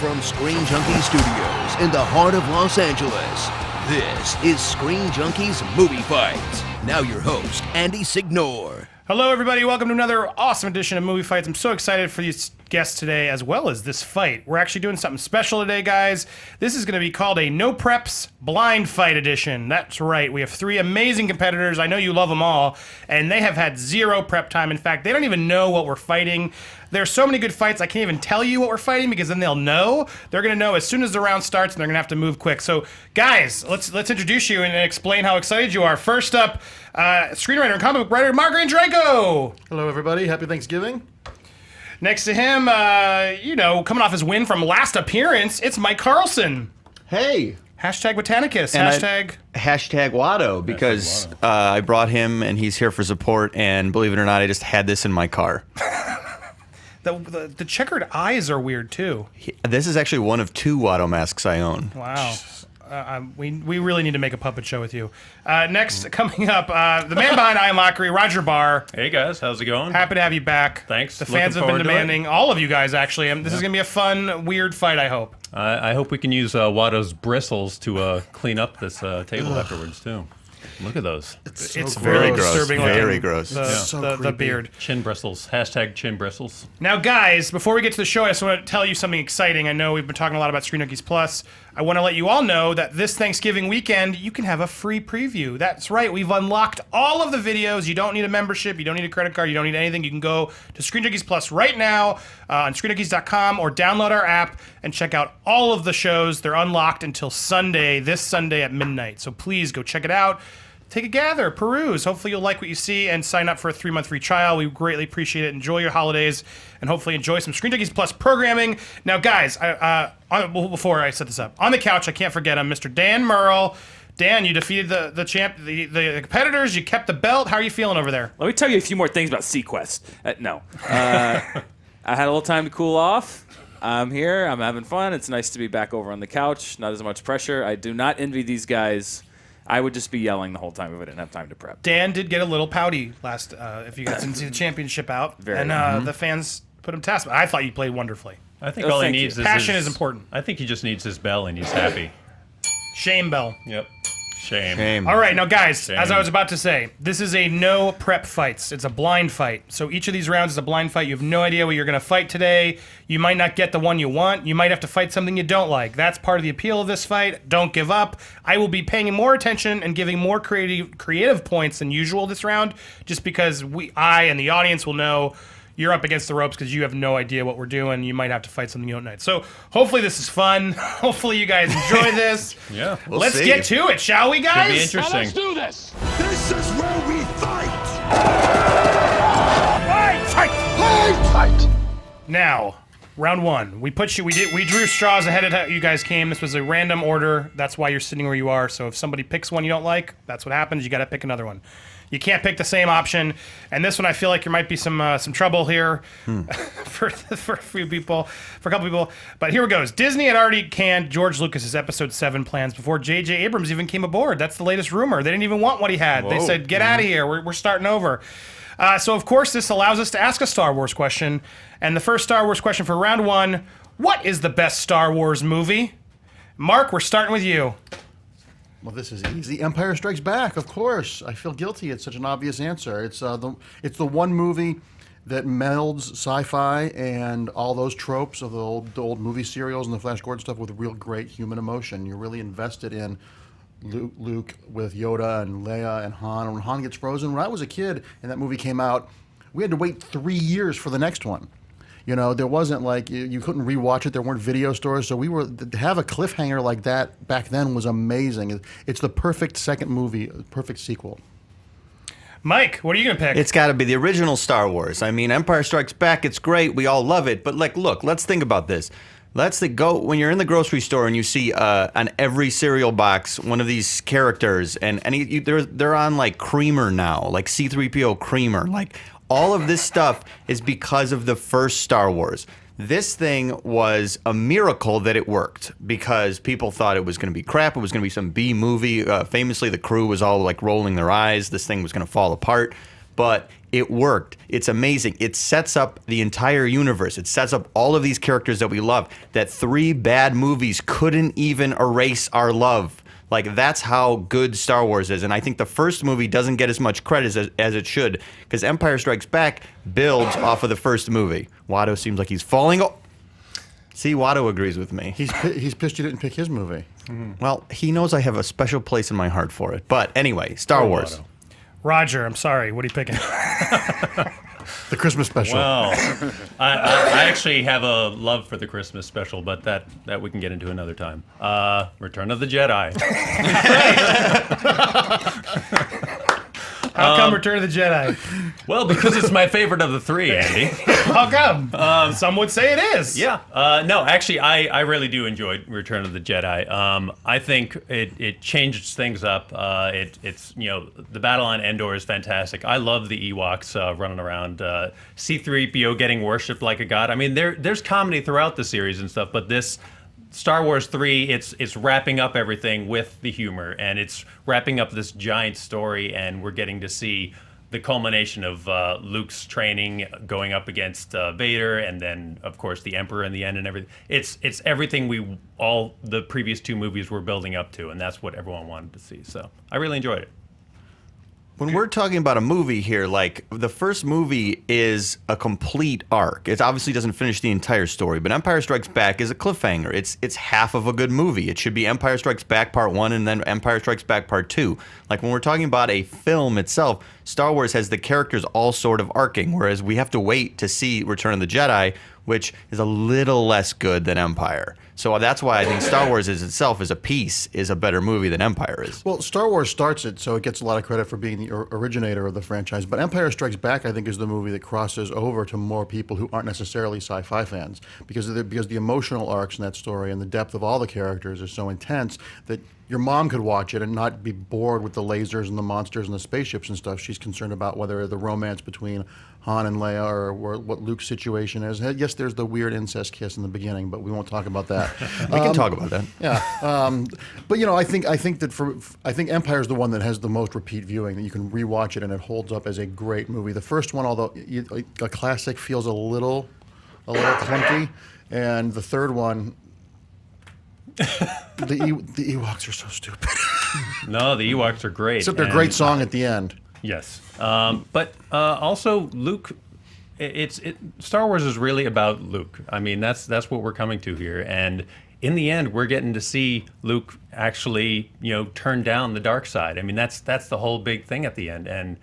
from Screen Junkie Studios in the heart of Los Angeles, this is Screen Junkies Movie Fights. Now your host, Andy Signore. Hello, everybody. Welcome to another awesome edition of Movie Fights. I'm so excited for these guests today, as well as this fight. We're actually doing something special today, guys. This is going to be called a No Preps Blind Fight Edition. That's right. We have three amazing competitors. I know you love them all, and they have had zero prep time. In fact, they don't even know what we're fighting. There's so many good fights, I can't even tell you what we're fighting because then they'll know. They're going to know as soon as the round starts, and they're going to have to move quick. So, guys, let's introduce you and explain how excited you are. First up, screenwriter and comic book writer Marc Andreyko. Hello, everybody. Happy Thanksgiving. Next to him, coming off his win from last appearance, it's Mike Carlson. Hey. Hashtag Botanicus. Hashtag Watto, because I brought him and he's here for support, and believe it or not, I just had this in my car. The checkered eyes are weird, too. This is actually one of two Watto masks I own. Wow. We really need to make a puppet show with you. Next, coming up, the man behind I Am Mockery, Roger Barr. Hey, guys. How's it going? Happy to have you back. Thanks. The fans have been demanding, all of you guys, actually. This is going to be a fun, weird fight, I hope. I hope we can use Watto's bristles to clean up this table afterwards, too. Look at those. It's very gross. Disturbing Very gross. The beard. Chin bristles. Hashtag chin bristles. Now, guys, before we get to the show, I just want to tell you something exciting. I know we've been talking a lot about Screen Junkies Plus. I want to let you all know that this Thanksgiving weekend, you can have a free preview. That's right. We've unlocked all of the videos. You don't need a membership. You don't need a credit card. You don't need anything. You can go to Screen Junkies Plus right now on ScreenJunkies.com or download our app and check out all of the shows. They're unlocked until this Sunday at midnight. So please go check it out. Take a gather, peruse. Hopefully you'll like what you see and sign up for a 3-month free trial. We greatly appreciate it. Enjoy your holidays and hopefully enjoy some Screen Junkies Plus programming. Now, guys, before I set this up, on the couch, I can't forget him, Mr. Dan Murrell. Dan, you defeated the competitors. You kept the belt. How are you feeling over there? Let me tell you a few more things about Sequest. I had a little time to cool off. I'm here. I'm having fun. It's nice to be back over on the couch. Not as much pressure. I do not envy these guys. I would just be yelling the whole time if I didn't have time to prep. Dan did get a little pouty last, if you guys didn't see the championship out. The fans put him to task. I thought you played wonderfully. I think all he needs is passion is important. I think he just needs his bell and he's happy. Shame bell. Yep. Shame. All right, now guys, as I was about to say, this is a no prep fights. It's a blind fight. So each of these rounds is a blind fight. You have no idea what you're going to fight today. You might not get the one you want. You might have to fight something you don't like. That's part of the appeal of this fight. Don't give up. I will be paying more attention and giving more creative points than usual this round, just because I and the audience will know you're up against the ropes because you have no idea what we're doing. You might have to fight something you don't know. So hopefully this is fun. Hopefully you guys enjoy this. Yeah. Let's get to it, shall we, guys? Should be interesting. Now let's do this. This is where we fight. Fight. Now, round one. We drew straws ahead of how you guys came. This was a random order. That's why you're sitting where you are. So if somebody picks one you don't like, that's what happens. You got to pick another one. You can't pick the same option. And this one, I feel like there might be some trouble here for a couple people. But here it goes. Disney had already canned George Lucas's Episode 7 plans before J.J. Abrams even came aboard. That's the latest rumor. They didn't even want what he had. Whoa. They said, get out of here. We're starting over. So, of course, this allows us to ask a Star Wars question. And the first Star Wars question for round one, what is the best Star Wars movie? Mark, we're starting with you. Well, this is easy. Empire Strikes Back, of course. I feel guilty. It's such an obvious answer. It's the one movie that melds sci-fi and all those tropes of the old movie serials and the Flash Gordon stuff with real great human emotion. You're really invested in Luke with Yoda and Leia and Han. And when Han gets frozen, when I was a kid and that movie came out, we had to wait 3 years for the next one. You know, there wasn't like, you couldn't rewatch it. There weren't video stores. So to have a cliffhanger like that back then was amazing. It's the perfect second movie, perfect sequel. Mike, what are you going to pick? It's got to be the original Star Wars. I mean, Empire Strikes Back, it's great. We all love it. But look, let's think about this. When you're in the grocery store and you see on every cereal box one of these characters, and they're on like creamer now, like C-3PO creamer, like all of this stuff is because of the first Star Wars. This thing was a miracle that it worked because people thought it was going to be crap. It was going to be some B movie. Famously, the crew was all like rolling their eyes. This thing was going to fall apart. but it worked. It's amazing. It sets up the entire universe. It sets up all of these characters that we love, that 3 bad movies couldn't even erase our love. Like, that's how good Star Wars is. And I think the first movie doesn't get as much credit as it should, because Empire Strikes Back builds off of the first movie. Watto seems like he's falling. See, Watto agrees with me. He's pissed you didn't pick his movie. Well, he knows I have a special place in my heart for it. But anyway, Star Wars. Watto. Roger, I'm sorry. What are you picking? The Christmas special. Well, I actually have a love for the Christmas special, but that we can get into another time. Return of the Jedi. How come Return of the Jedi? Well, because it's my favorite of the 3, Andy. How come? Some would say it is. Yeah. No, actually, I really do enjoy Return of the Jedi. I think it changes things up. It's the battle on Endor is fantastic. I love the Ewoks running around. C-3PO getting worshipped like a god. I mean, there's comedy throughout the series and stuff, but this Star Wars 3, it's wrapping up everything with the humor, and it's wrapping up this giant story, and we're getting to see the culmination of Luke's training going up against Vader, and then of course the Emperor in the end, and everything. It's everything all the previous 2 movies were building up to, and that's what everyone wanted to see. So I really enjoyed it. When we're talking about a movie here, like, the first movie is a complete arc. It obviously doesn't finish the entire story, but Empire Strikes Back is a cliffhanger. It's half of a good movie. It should be Empire Strikes Back Part 1 and then Empire Strikes Back Part 2. Like, when we're talking about a film itself, Star Wars has the characters all sort of arcing, whereas we have to wait to see Return of the Jedi, which is a little less good than Empire. So that's why I think Star Wars itself as a piece is a better movie than Empire is. Well, Star Wars starts it, so it gets a lot of credit for being the originator of the franchise. But Empire Strikes Back, I think, is the movie that crosses over to more people who aren't necessarily sci-fi fans, because the emotional arcs in that story and the depth of all the characters are so intense that your mom could watch it and not be bored with the lasers and the monsters and the spaceships and stuff. She's concerned about whether the romance between Han and Leia or what Luke's situation is. Yes, there's the weird incest kiss in the beginning, but we won't talk about that. We can talk about that. Yeah, but I think Empire is the one that has the most repeat viewing. That you can rewatch it and it holds up as a great movie. The first one, although a classic, feels a little clunky, and the third one, the Ewoks are so stupid. No, the Ewoks are great. Except their great song at the end. Yes, but also Luke. Star Wars is really about Luke. I mean, that's what we're coming to here, and in the end, we're getting to see Luke actually, turn down the dark side. I mean, that's the whole big thing at the end, and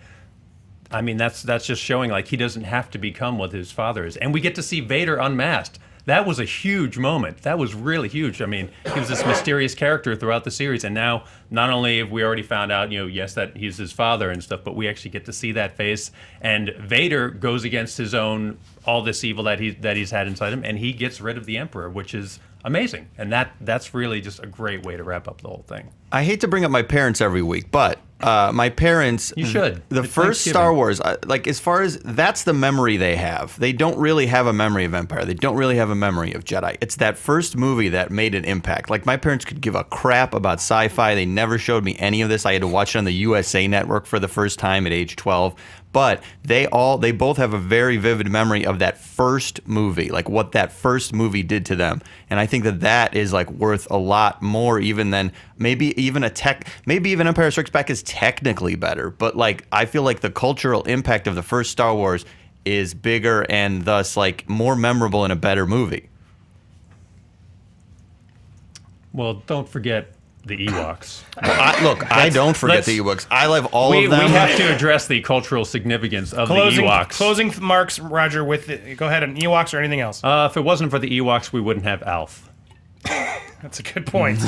I mean, that's just showing like he doesn't have to become what his father is, and we get to see Vader unmasked. That was a huge moment. That was really huge. I mean, he was this mysterious character throughout the series, and now not only have we already found out, yes, that he's his father and stuff, but we actually get to see that face. And Vader goes against his own, all this evil that he's had inside him, and he gets rid of the Emperor, which is amazing. And that's really just a great way to wrap up the whole thing. I hate to bring up my parents every week, but my parents... You should. The It's first Thanksgiving. Star Wars, like, as far as... That's the memory they have. They don't really have a memory of Empire. They don't really have a memory of Jedi. It's that first movie that made an impact. Like, my parents could give a crap about sci-fi. They never showed me any of this. I had to watch it on the USA Network for the first time at age 12. But they both have a very vivid memory of that first movie, like what that first movie did to them. And I think that is like worth a lot more even than maybe even Empire Strikes Back is technically better. But like, I feel like the cultural impact of the first Star Wars is bigger and thus like more memorable in a better movie. Well, don't forget the Ewoks. I don't forget the Ewoks. I love all of them. We have to address the cultural significance of the Ewoks. Closing marks, Roger, with go ahead, on Ewoks or anything else. If it wasn't for the Ewoks, we wouldn't have Alf. That's a good point.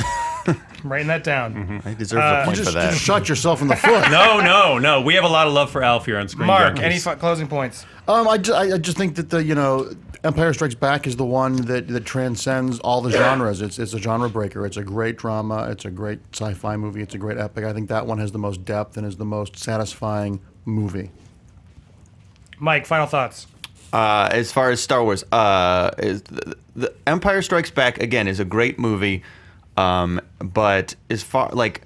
I'm writing that down. I deserve a point for that. You just shot yourself in the foot. No. We have a lot of love for Alf here on Screen Mark, Junkies. any closing points? I just think that Empire Strikes Back is the one that transcends all the genres. It's a genre breaker. It's a great drama. It's a great sci-fi movie. It's a great epic. I think that one has the most depth and is the most satisfying movie. Mike, final thoughts. As far as Star Wars, the Empire Strikes Back again is a great movie, but as far like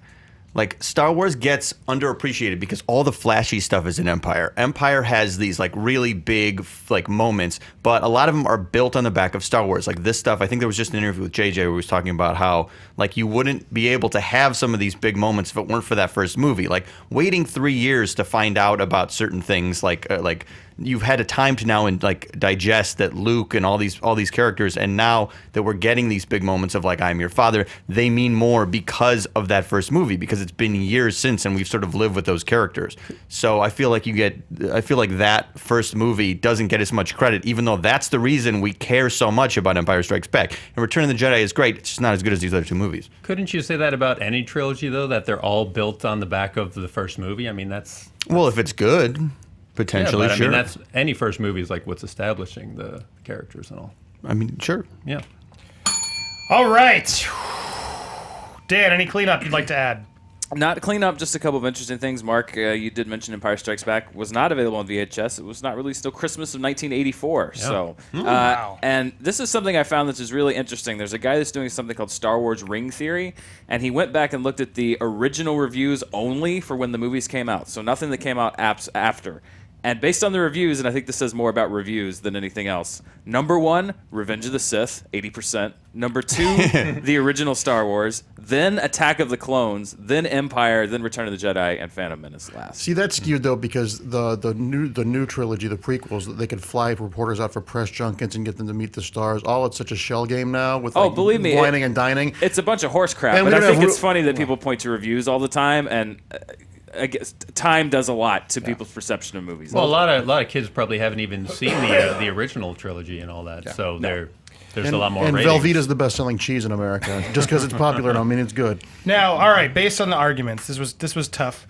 Like, Star Wars gets underappreciated because all the flashy stuff is in Empire. Empire has these, like, really big, like, moments, but a lot of them are built on the back of Star Wars. Like, this stuff, I think there was just an interview with JJ where he was talking about how, like, you wouldn't be able to have some of these big moments if it weren't for that first movie. Like, waiting 3 years to find out about certain things, like you've had a time to now and like digest that Luke and all these characters, and now that we're getting these big moments of like I'm your father, they mean more because of that first movie, because it's been years since and we've sort of lived with those characters. So I feel like that first movie doesn't get as much credit, even though that's the reason we care so much about Empire Strikes Back. And Return of the Jedi is great, it's just not as good as these other two movies. Couldn't you say that about any trilogy though, that they're all built on the back of the first movie? I mean, that's well, if it's good. Potentially, yeah, but, sure. I mean, that's any first movie is like what's establishing the characters and all. I mean, sure. Yeah. All right. Dan, any cleanup you'd like to add? Not to clean up, just a couple of interesting things. Mark, you did mention Empire Strikes Back was not available on VHS. It was not released till Christmas of 1984. Yeah. So, Wow. and this is something I found that is really interesting. There's a guy that's doing something called Star Wars Ring Theory, and he went back and looked at the original reviews only for when the movies came out. So nothing that came out after. And based on the reviews, and I think this says more about reviews than anything else, number 1, Revenge of the Sith, 80%. Number 2, the original Star Wars. Then Attack of the Clones. Then Empire. Then Return of the Jedi. And Phantom Menace last. See, that's skewed though because the new trilogy, the prequels, that they could fly reporters out for press junkets and get them to meet the stars. All it's such a shell game now with like believe me, whining and dining. It's a bunch of horse crap. And But we I don't think have it's funny that people point to reviews all the time, and I guess time does a lot to people's perception of movies. Well, a lot of kids probably haven't even seen the original trilogy and all that, so there's a lot more. And ratings. Velveeta's the best-selling cheese in America. Just because it's popular, don't mean it's good. Now, all right, based on the arguments, this was tough.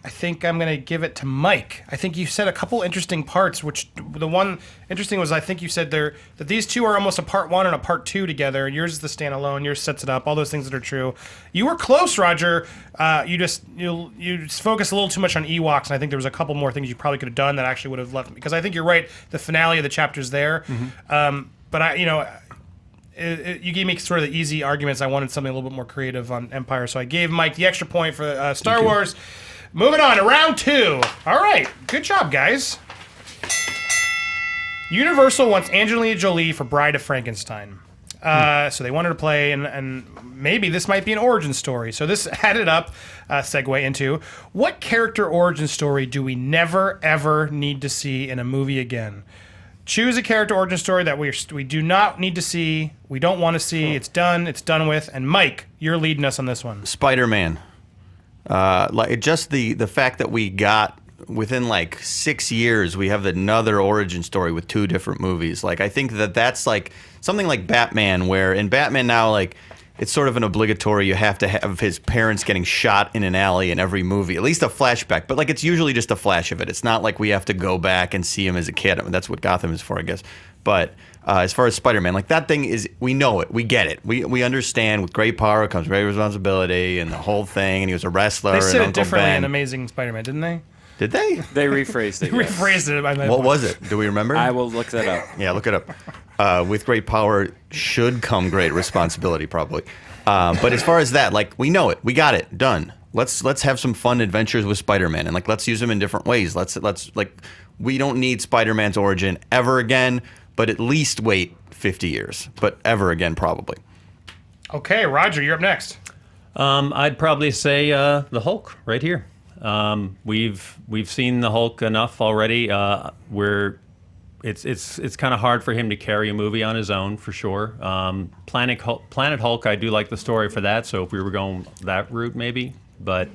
I think I'm going to give it to Mike. I think you said a couple interesting parts, which the one interesting was I think you said that these two are almost a part 1 and a part 2 together. Yours is the standalone. Yours sets it up. All those things that are true. You were close, Roger. You just focus a little too much on Ewoks, and I think there was a couple more things you probably could have done that actually would have left me. Because I think you're right. The finale of the chapter's there. But you gave me sort of the easy arguments. I wanted something a little bit more creative on Empire, so I gave Mike the extra point for Star Wars. Moving on to round 2. All right, good job, guys. Universal wants Angelina Jolie for Bride of Frankenstein. So they wanted to play, and maybe this might be an origin story. So this added up, segue into, what character origin story do we never, ever need to see in a movie again? Choose a character origin story that we do not need to see, we don't want to see, it's done with. And Mike, you're leading us on this one. Spider-Man. Like just the fact that we got within like 6 years, we have another origin story with 2 different movies. Like I think that's like something like Batman, where in Batman now, like it's sort of an obligatory. You have to have his parents getting shot in an alley in every movie, at least a flashback. But like it's usually just a flash of it. It's not like we have to go back and see him as a kid. I mean, that's what Gotham is for, I guess. But as far as Spider-Man, like that thing is, we know it, we get it, we understand. With great power comes great responsibility, and the whole thing. And he was a wrestler. They said and it Uncle differently Ben. in Amazing Spider-Man, didn't they? Did they? They rephrased it. Yes. Rephrased it. What was it? Do we remember? I will look that up. Yeah, look it up. With great power should come great responsibility, probably. But as far as that, like we know it, we got it, done. Let's have some fun adventures with Spider-Man, and like let's use him in different ways. Let's like we don't need Spider-Man's origin ever again, but at least wait 50 years. But ever again, probably. Okay, Roger, you're up next. I'd probably say the Hulk right here. We've seen the Hulk enough already. Where it's kind of hard for him to carry a movie on his own, for sure. Planet Hulk, I do like the story for that. So if we were going that route, maybe. But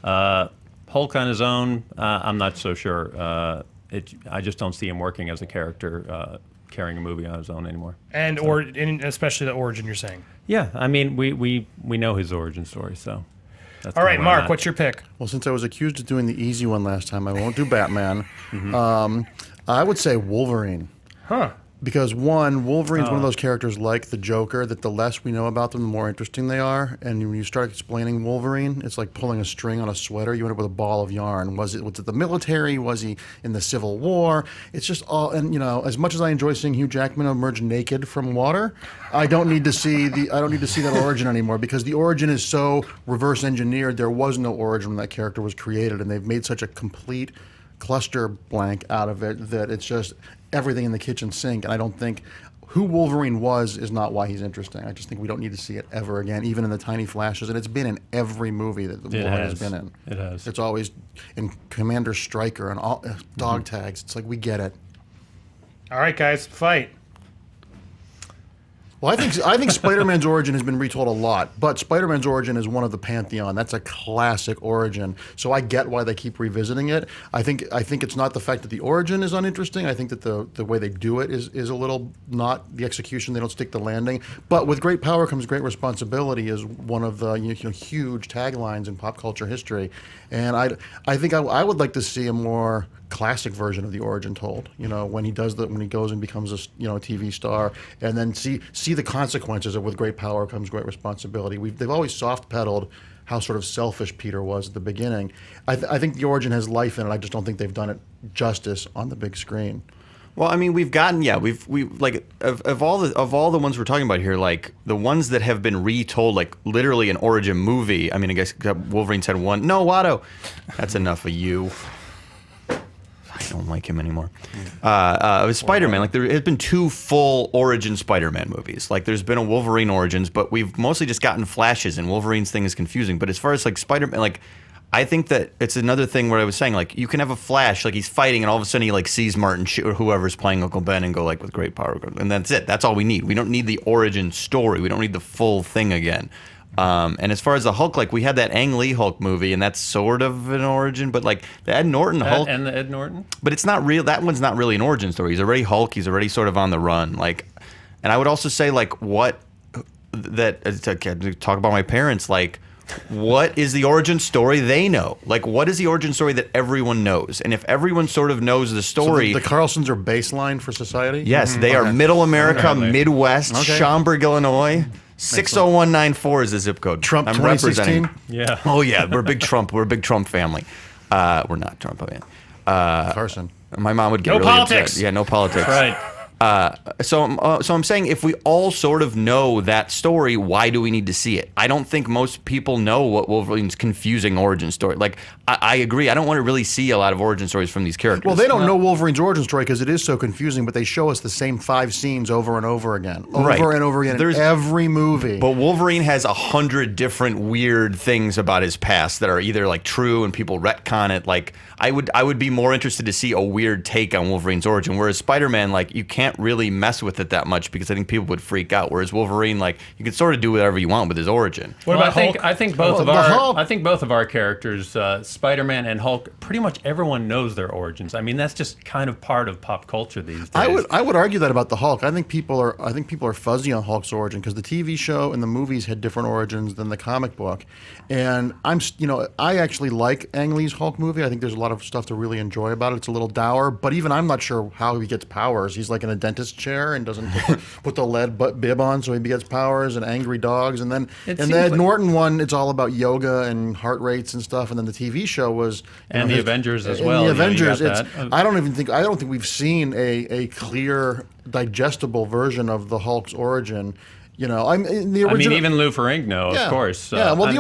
Hulk on his own, I'm not so sure. I just don't see him working as a character carrying a movie on his own anymore. And especially the origin you're saying. Yeah, I mean we know his origin story, so. That's All right, kinda where I'm Mark, at. what's your pick? Well, since I was accused of doing the easy one last time, I won't do Batman. I would say Wolverine. Huh. Because one, Wolverine's one of those characters like the Joker that the less we know about them, the more interesting they are. And when you start explaining Wolverine, it's like pulling a string on a sweater. You end up with a ball of yarn. Was it the military? Was he in the Civil War? It's just all. And as much as I enjoy seeing Hugh Jackman emerge naked from water, I don't need to see that origin anymore, because the origin is so reverse engineered. There was no origin when that character was created, and they've made such a complete cluster blank out of it that it's just everything in the kitchen sink. And I don't think who Wolverine was is not why he's interesting. I just think we don't need to see it ever again, even in the tiny flashes. And it's been in every movie that Wolverine has been in. It has. It's always in Commander Stryker and all dog tags. It's like, we get it. All right, guys, fight. Well, I think Spider-Man's origin has been retold a lot, but Spider-Man's origin is one of the pantheon. That's a classic origin, so I get why they keep revisiting it. I think it's not the fact that the origin is uninteresting. I think that the way they do it is a little not the execution. They don't stick the landing. But with great power comes great responsibility is one of the huge taglines in pop culture history, and I think I would like to see a more classic version of the origin told. When he goes and becomes a TV star, and then see the consequences of with great power comes great responsibility. They've always soft pedaled how sort of selfish Peter was at the beginning. I think the origin has life in it. I just don't think they've done it justice on the big screen. Well, I mean, we've like of all the ones we're talking about here, like the ones that have been retold, like literally an origin movie. I mean, I guess Wolverine's had one. No, Watto, that's enough of you. I don't like him anymore. With Spider-Man, like there has been 2 full origin Spider-Man movies. Like there's been a Wolverine Origins, but we've mostly just gotten flashes, and Wolverine's thing is confusing. But as far as like Spider-Man, like I think that it's another thing where I was saying, like you can have a flash, like he's fighting, and all of a sudden he like sees Martin or whoever's playing Uncle Ben and go like with great power, and that's it. That's all we need. We don't need the origin story. We don't need the full thing again. And as far as the Hulk, like we had that Ang Lee Hulk movie, and that's sort of an origin, but like the Ed Norton Hulk, and the Ed Norton, but it's not real. That one's not really an origin story. He's already Hulk. He's already sort of on the run. Like, and I would also say like to talk about my parents, like what is the origin story they know? Like, what is the origin story that everyone knows? And if everyone sort of knows the story, so the Carlsons are baseline for society. Yes, they are Middle America, Midwest, Schaumburg, Illinois. 60194 is the zip code. Trump I'm 2016? representing. Yeah. Oh yeah, we're a big Trump. We're a big Trump family. We're not Trump. Carson. My mom would get No really politics. upset. Yeah, no politics. Right. So I'm saying if we all sort of know that story, why do we need to see it? I don't think most people know what Wolverine's confusing origin story. Like, I agree. I don't want to really see a lot of origin stories from these characters. Well, they don't know Wolverine's origin story because it is so confusing, but they show us the same 5 scenes over and over again. Over and over again in every movie. But Wolverine has 100 different weird things about his past that are either like true and people retcon it. Like, I would be more interested to see a weird take on Wolverine's origin, whereas Spider-Man, like, you can't really mess with it that much because I think people would freak out. Whereas Wolverine, like, you can sort of do whatever you want with his origin. What about Hulk? I think both of our characters, Spider-Man and Hulk, pretty much everyone knows their origins. I mean, that's just kind of part of pop culture these days. I would argue that about the Hulk. I think people are fuzzy on Hulk's origin because the TV show and the movies had different origins than the comic book. And I actually like Ang Lee's Hulk movie. I think there's a lot of stuff to really enjoy about it. It's a little dour, but even I'm not sure how he gets powers. He's like in a dentist chair and doesn't put the lead bib on, so he gets powers and angry dogs. And then the Ed Norton one, it's all about yoga and heart rates and stuff. And then the TV show was the Avengers as well. The Avengers. I don't think we've seen a clear, digestible version of the Hulk's origin. Even Lou Ferrigno, of course. Yeah, well, the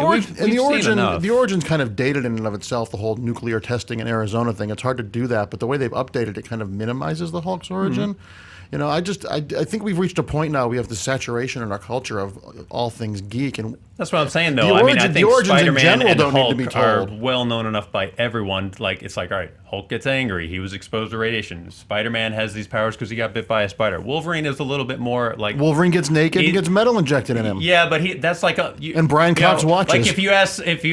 origin's kind of dated in and of itself, the whole nuclear testing in Arizona thing. It's hard to do that, but the way they've updated it kind of minimizes the Hulk's origin. Mm-hmm. I think we've reached a point now. We have the saturation in our culture of all things geek, and that's what I'm saying. Though I think Spider-Man and Hulk are well known enough by everyone. Like it's like, all right, Hulk gets angry. He was exposed to radiation. Spider-Man has these powers because he got bit by a spider. Wolverine is a little bit more like Wolverine gets naked and gets metal injected in him. Yeah, but that's like and Brian Cox watches. Like if you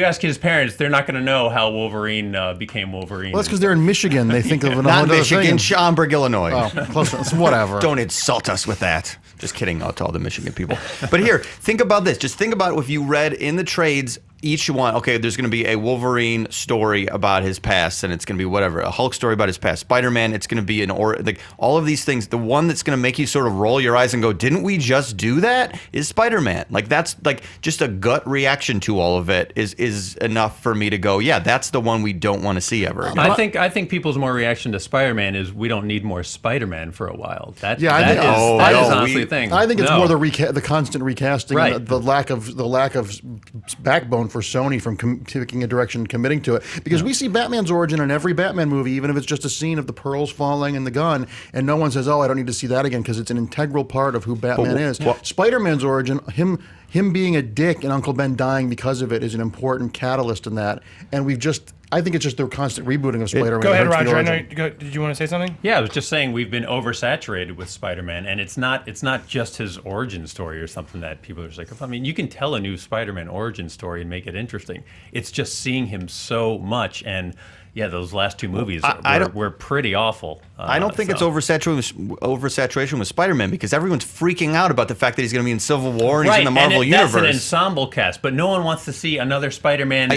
ask his parents, they're not going to know how Wolverine became Wolverine. Well, that's because they're in Michigan. They think of another not Michigan, Schaumburg, Illinois. Oh, close enough. Whatever. Don't insult us with that. Just kidding to all the Michigan people. But here, think about this. Just think about if you read in the trades, each one, okay, there's going to be a Wolverine story about his past, and it's going to be whatever. A Hulk story about his past. Spider-Man, it's going to be like all of these things. The one that's going to make you sort of roll your eyes and go, didn't we just do that? Is Spider-Man. Like, that's like just a gut reaction to all of it is enough for me to go, yeah, that's the one we don't want to see ever again. I think people's more reaction to Spider-Man is we don't need more Spider-Man for a while. That is honestly the thing. I think it's more the constant recasting, Right. and the lack of backbone for Sony from taking a direction and committing to it. Because we see Batman's origin in every Batman movie, even if it's just a scene of the pearls falling and the gun, and no one says, "Oh, I don't need to see that again," because it's an integral part of who Batman is. Spider-Man's origin, him being a dick and Uncle Ben dying because of it, is an important catalyst in that. And I think it's just the constant rebooting of Spider-Man. Go ahead, Roger. I know, did you want to say something? Yeah, I was just saying we've been oversaturated with Spider-Man, and it's not just his origin story or something that people are like. I mean, you can tell a new Spider-Man origin story and make it interesting. It's just seeing him so much, and yeah, those last two movies were pretty awful. I don't think it's oversaturation with Spider-Man, because everyone's freaking out about the fact that he's going to be in Civil War and he's in the Marvel Universe. That's an ensemble cast, but no one wants to see another Spider-Man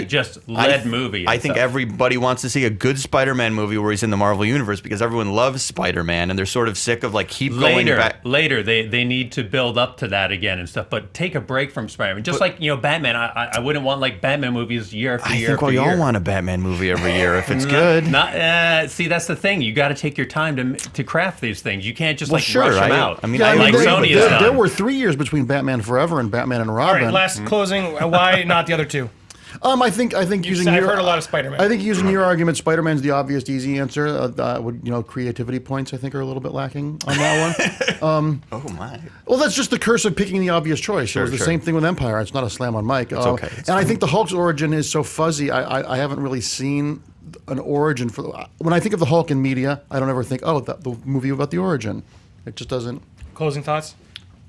movie. I think everybody wants to see a good Spider-Man movie where he's in the Marvel Universe, because everyone loves Spider-Man and they're sort of sick of going back. Later, they need to build up to that again and stuff, but take a break from Spider-Man. Just like Batman, I wouldn't want like Batman movies year after year. I think we all want a Batman movie every year if it's good. See, that's the thing. You got to take your time to craft these things. You can't just rush them out. I mean, Sony has done. There were 3 years between Batman Forever and Batman and Robin. All right, last closing. Why not the other two? I think using I've heard a lot of Spider-Man. I think using your argument, Spider-Man's the obvious, easy answer. Creativity points I think are a little bit lacking on that one. Oh my! Well, that's just the curse of picking the obvious choice. It was the same thing with Empire. It's not a slam on Mike. It's okay. And I think the Hulk's origin is so fuzzy. I haven't really seen an origin for. When I think of the Hulk in media, I don't ever think, the movie about the origin. It just doesn't. Closing thoughts.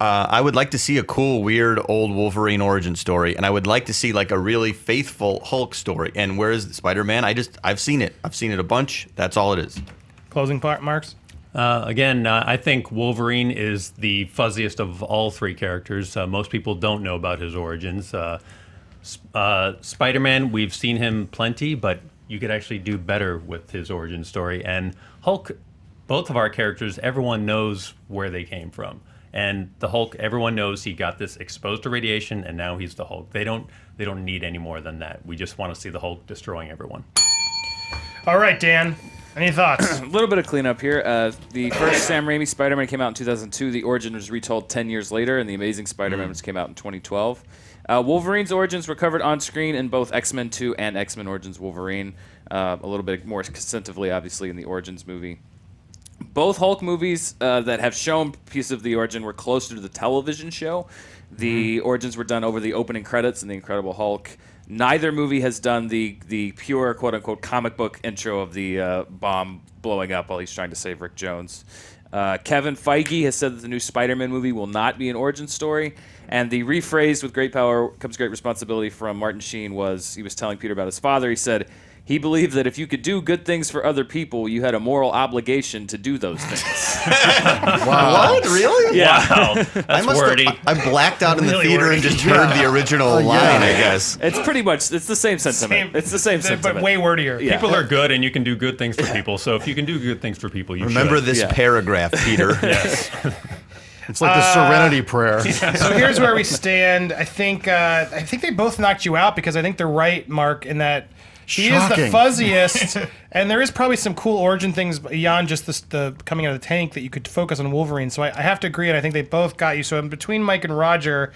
I would like to see a cool, weird, old Wolverine origin story, and I would like to see like a really faithful Hulk story. And where is Spider-Man? I've seen it. I've seen it a bunch. That's all it is. Closing part, Marks. Again, I think Wolverine is the fuzziest of all three characters. Most people don't know about his origins. Spider-Man, we've seen him plenty, but you could actually do better with his origin story. And Hulk, both of our characters, everyone knows where they came from. And the Hulk, everyone knows he got this exposed to radiation, and now he's the Hulk. They don't need any more than that. We just want to see the Hulk destroying everyone. All right, Dan. Any thoughts? A little bit of cleanup here. The first Sam Raimi Spider-Man came out in 2002. The origin was retold 10 years later, and The Amazing Spider-Man which came out in 2012. Wolverine's origins were covered on screen in both X-Men 2 and X-Men Origins Wolverine. A little bit more extensively, obviously, in the Origins movie. Both Hulk movies that have shown pieces of the origin were closer to the television show. The origins were done over the opening credits in The Incredible Hulk. Neither movie has done the pure, quote-unquote, comic book intro of the bomb blowing up while he's trying to save Rick Jones. Kevin Feige has said that the new Spider-Man movie will not be an origin story. And the rephrase, with great power comes great responsibility, from Martin Sheen was, he was telling Peter about his father. He said, he believed that if you could do good things for other people, you had a moral obligation to do those things. Wow. What? Really? Yeah. Wow, that's wordy. I blacked out in the Really theater wordy. and just heard the original line, I guess. It's pretty much, it's the same sentiment. It's the same sentiment. But way wordier. Yeah. People are good, and you can do good things for people. So if you can do good things for people, you Remember should. this paragraph, Peter. Yes. It's like the Serenity Prayer. So here's where we stand. I think they both knocked you out, because I think they're right, Mark, in that he is the Shocking. fuzziest, and there is probably some cool origin things beyond just the coming out of the tank that you could focus on Wolverine. So I have to agree, and I think they both got you. So I'm between Mike and Roger,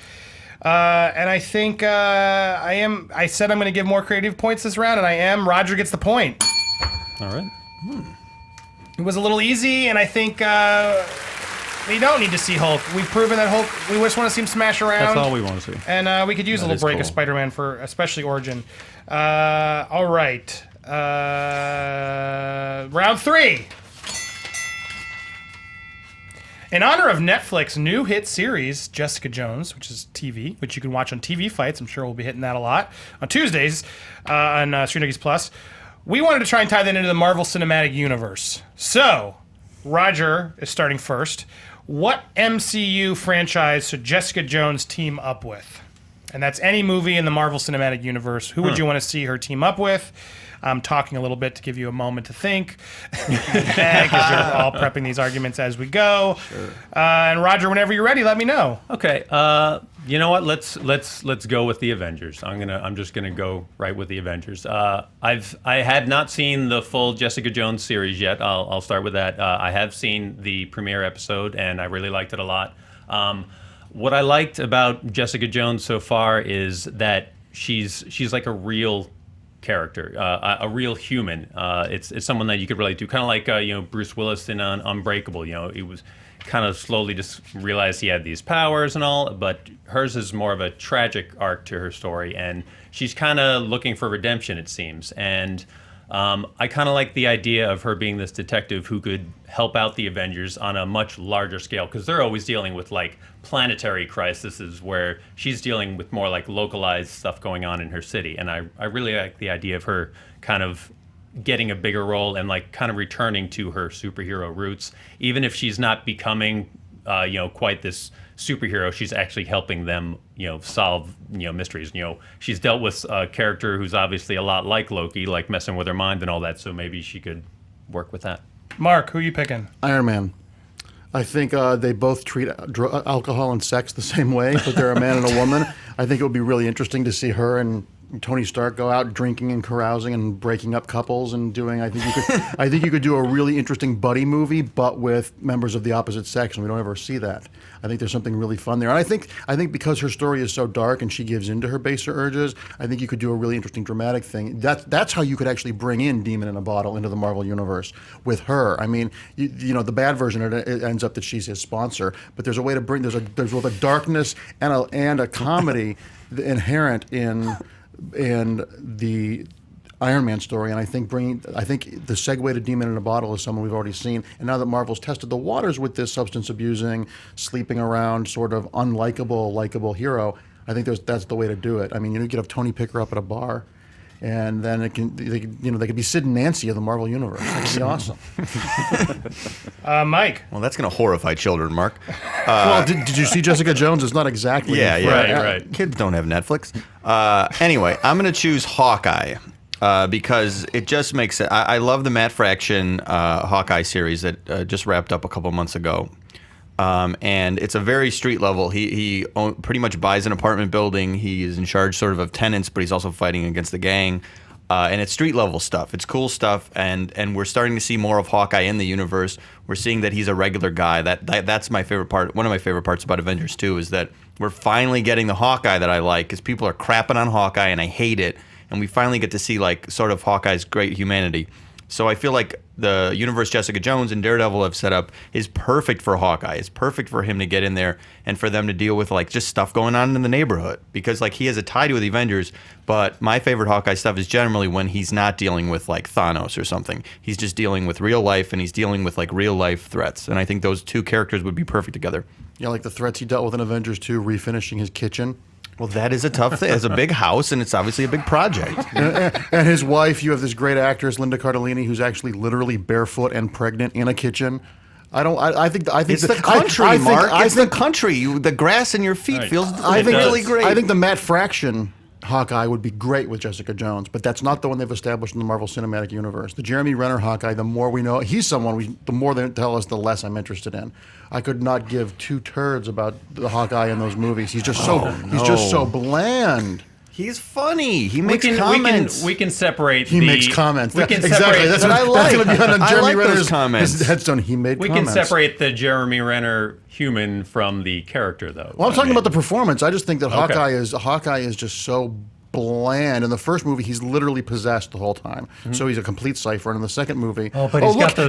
and I think I said I'm going to give more creative points this round, and I am. Roger gets the point. All right. It was a little easy, and I think we don't need to see Hulk. We've proven that Hulk. We just want to see him smash around. That's all we want to see. And we could use a That little is break cool. of Spider-Man for especially Origin. All right. Round 3. In honor of Netflix's new hit series, Jessica Jones, which is TV, which you can watch on TV Fights. I'm sure we'll be hitting that a lot on Tuesdays on Shrinagi's Plus. We wanted to try and tie that into the Marvel Cinematic Universe. So, Roger is starting first. What MCU franchise should Jessica Jones team up with? And that's any movie in the Marvel Cinematic Universe. Who would you want to see her team up with? I'm talking a little bit to give you a moment to think, because you're all prepping these arguments as we go. Sure. And Roger, whenever you're ready, let me know. Okay. You know what? Let's go with the Avengers. I'm just gonna go right with the Avengers. I had not seen the full Jessica Jones series yet. I'll start with that. I have seen the premiere episode, and I really liked it a lot. What I liked about Jessica Jones so far is that she's like a real character, a real human. It's someone that you could relate to, kind of like Bruce Willis in Unbreakable. He was kind of slowly just realized he had these powers and all, but hers is more of a tragic arc to her story, and she's kind of looking for redemption, it seems. And I kind of like the idea of her being this detective who could help out the Avengers on a much larger scale, because they're always dealing with like planetary crises, where she's dealing with more like localized stuff going on in her city. And I really like the idea of her kind of getting a bigger role and like kind of returning to her superhero roots, even if she's not becoming quite this superhero. She's actually helping them solve mysteries. She's dealt with a character who's obviously a lot like Loki, like messing with her mind and all that, so maybe she could work with that. Mark, who are you picking? Iron Man. I think they both treat alcohol and sex the same way, but they're a man and a woman. I think it would be really interesting to see her and Tony Stark go out drinking and carousing and breaking up couples and doing. I think you could do a really interesting buddy movie, but with members of the opposite sex, and we don't ever see that. I think there's something really fun there, and I think because her story is so dark and she gives into her baser urges, I think you could do a really interesting dramatic thing. That's how you could actually bring in Demon in a Bottle into the Marvel universe with her. I mean, the bad version it ends up that she's his sponsor, but there's a way to bring there's both a darkness and a comedy inherent in the Iron Man story, and I think the segue to Demon in a Bottle is someone we've already seen, and now that Marvel's tested the waters with this substance abusing, sleeping around, sort of likable hero, I think that's the way to do it. I mean, you could have Tony pick her up at a bar, and then they could be Sid and Nancy of the Marvel universe. That could be awesome. Mike. Well, that's going to horrify children, Mark. Well, did you see Jessica Jones? It's not exactly. Yeah. Right. Kids don't have Netflix. Anyway, I'm going to choose Hawkeye. Because it just makes it. I love the Matt Fraction Hawkeye series that just wrapped up a couple months ago, and it's a very street level. He pretty much buys an apartment building. He is in charge sort of tenants, but he's also fighting against the gang, and it's street level stuff. It's cool stuff, and we're starting to see more of Hawkeye in the universe. We're seeing that he's a regular guy. That's my favorite part. One of my favorite parts about Avengers 2 is that we're finally getting the Hawkeye that I like, because people are crapping on Hawkeye and I hate it. And we finally get to see like sort of Hawkeye's great humanity. So I feel like the universe Jessica Jones and Daredevil have set up is perfect for Hawkeye. It's perfect for him to get in there and for them to deal with like just stuff going on in the neighborhood, because like he has a tie to the Avengers. But my favorite Hawkeye stuff is generally when he's not dealing with like Thanos or something. He's just dealing with real life, and he's dealing with like real life threats. And I think those two characters would be perfect together. Yeah, like the threats he dealt with in Avengers 2, refinishing his kitchen. Well, that is a tough thing. It's a big house, and it's obviously a big project. And his wife, you have this great actress, Linda Cardellini, who's actually literally barefoot and pregnant in a kitchen. I think it's the country, Mark. It's the country. The grass in your feet feels really great. I think the Matt Fraction Hawkeye would be great with Jessica Jones, but that's not the one they've established in the Marvel Cinematic Universe. The Jeremy Renner Hawkeye, the more we know, he's someone the more they tell us, the less I'm interested in. I could not give two turds about the Hawkeye in those movies. He's just so bland. He's funny. He makes comments. We can separate. He makes comments. We can exactly. That's what I like. That's going to be on Jeremy Renner's comments. headstone. He made comments. We can separate the Jeremy Renner human from the character, though. Well, I'm talking about the performance. I just think that Hawkeye is just so bland. In the first movie, he's literally possessed the whole time, so he's a complete cipher. And in the second movie,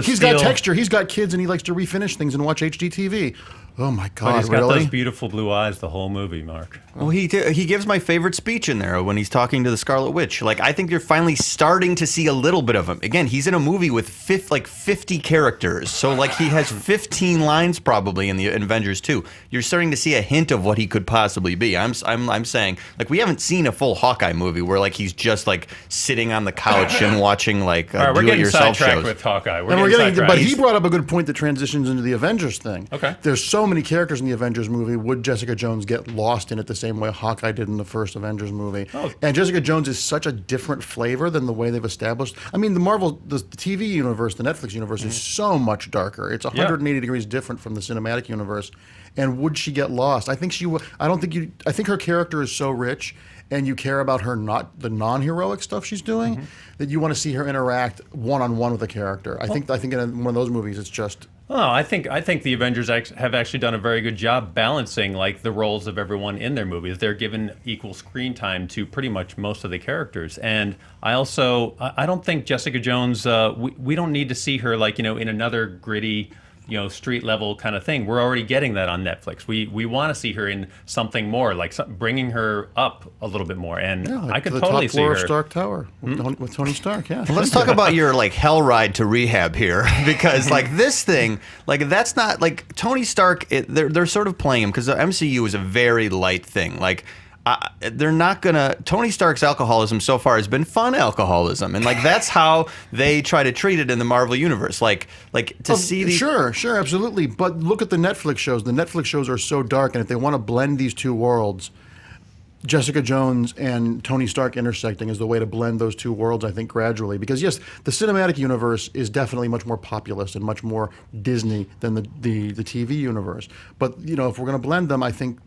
he's got texture. He's got kids, and he likes to refinish things and watch HGTV. Oh my God! But he's got those beautiful blue eyes the whole movie, Mark. Well, he gives my favorite speech in there when he's talking to the Scarlet Witch. Like, I think you're finally starting to see a little bit of him. Again, he's in a movie with 50 characters, so like he has 15 lines probably in the Avengers 2. You're starting to see a hint of what he could possibly be. I'm saying, like, we haven't seen a full Hawkeye movie where like he's just like sitting on the couch and watching like we're getting sidetracked with Hawkeye. But he brought up a good point that transitions into the Avengers thing. Okay. There's so so many characters in the Avengers movie. Would Jessica Jones get lost in it the same way Hawkeye did in the first Avengers movie? And Jessica Jones is such a different flavor than the way they've established. I mean, the TV universe, the Netflix universe is so much darker. It's 180 degrees different from the cinematic universe. And would she get lost? I think she would. I think her character is so rich, and you care about her the non-heroic stuff she's doing, that you want to see her interact one-on-one with a character. I think in one of those movies, it's just. Oh, I think the Avengers have actually done a very good job balancing like the roles of everyone in their movies. They're given equal screen time to pretty much most of the characters. And I don't think Jessica Jones. We don't need to see her like in another gritty, street level kind of thing. We're already getting that on Netflix. We want to see her in something more, like bringing her up a little bit more. And I could totally see her. The top floor of Stark Tower with Tony Stark. Yeah. Let's talk about your like hell ride to rehab here, because like this thing, like that's not like Tony Stark. They're sort of playing him because the MCU is a very light thing. Like. They're not gonna. Tony Stark's alcoholism so far has been fun alcoholism, and like that's how they try to treat it in the Marvel universe. Like to see the sure, absolutely. But look at the Netflix shows. The Netflix shows are so dark, and if they want to blend these two worlds, Jessica Jones and Tony Stark intersecting is the way to blend those two worlds. I think gradually, because yes, the cinematic universe is definitely much more populist and much more Disney than the TV universe. But if we're gonna blend them, I think.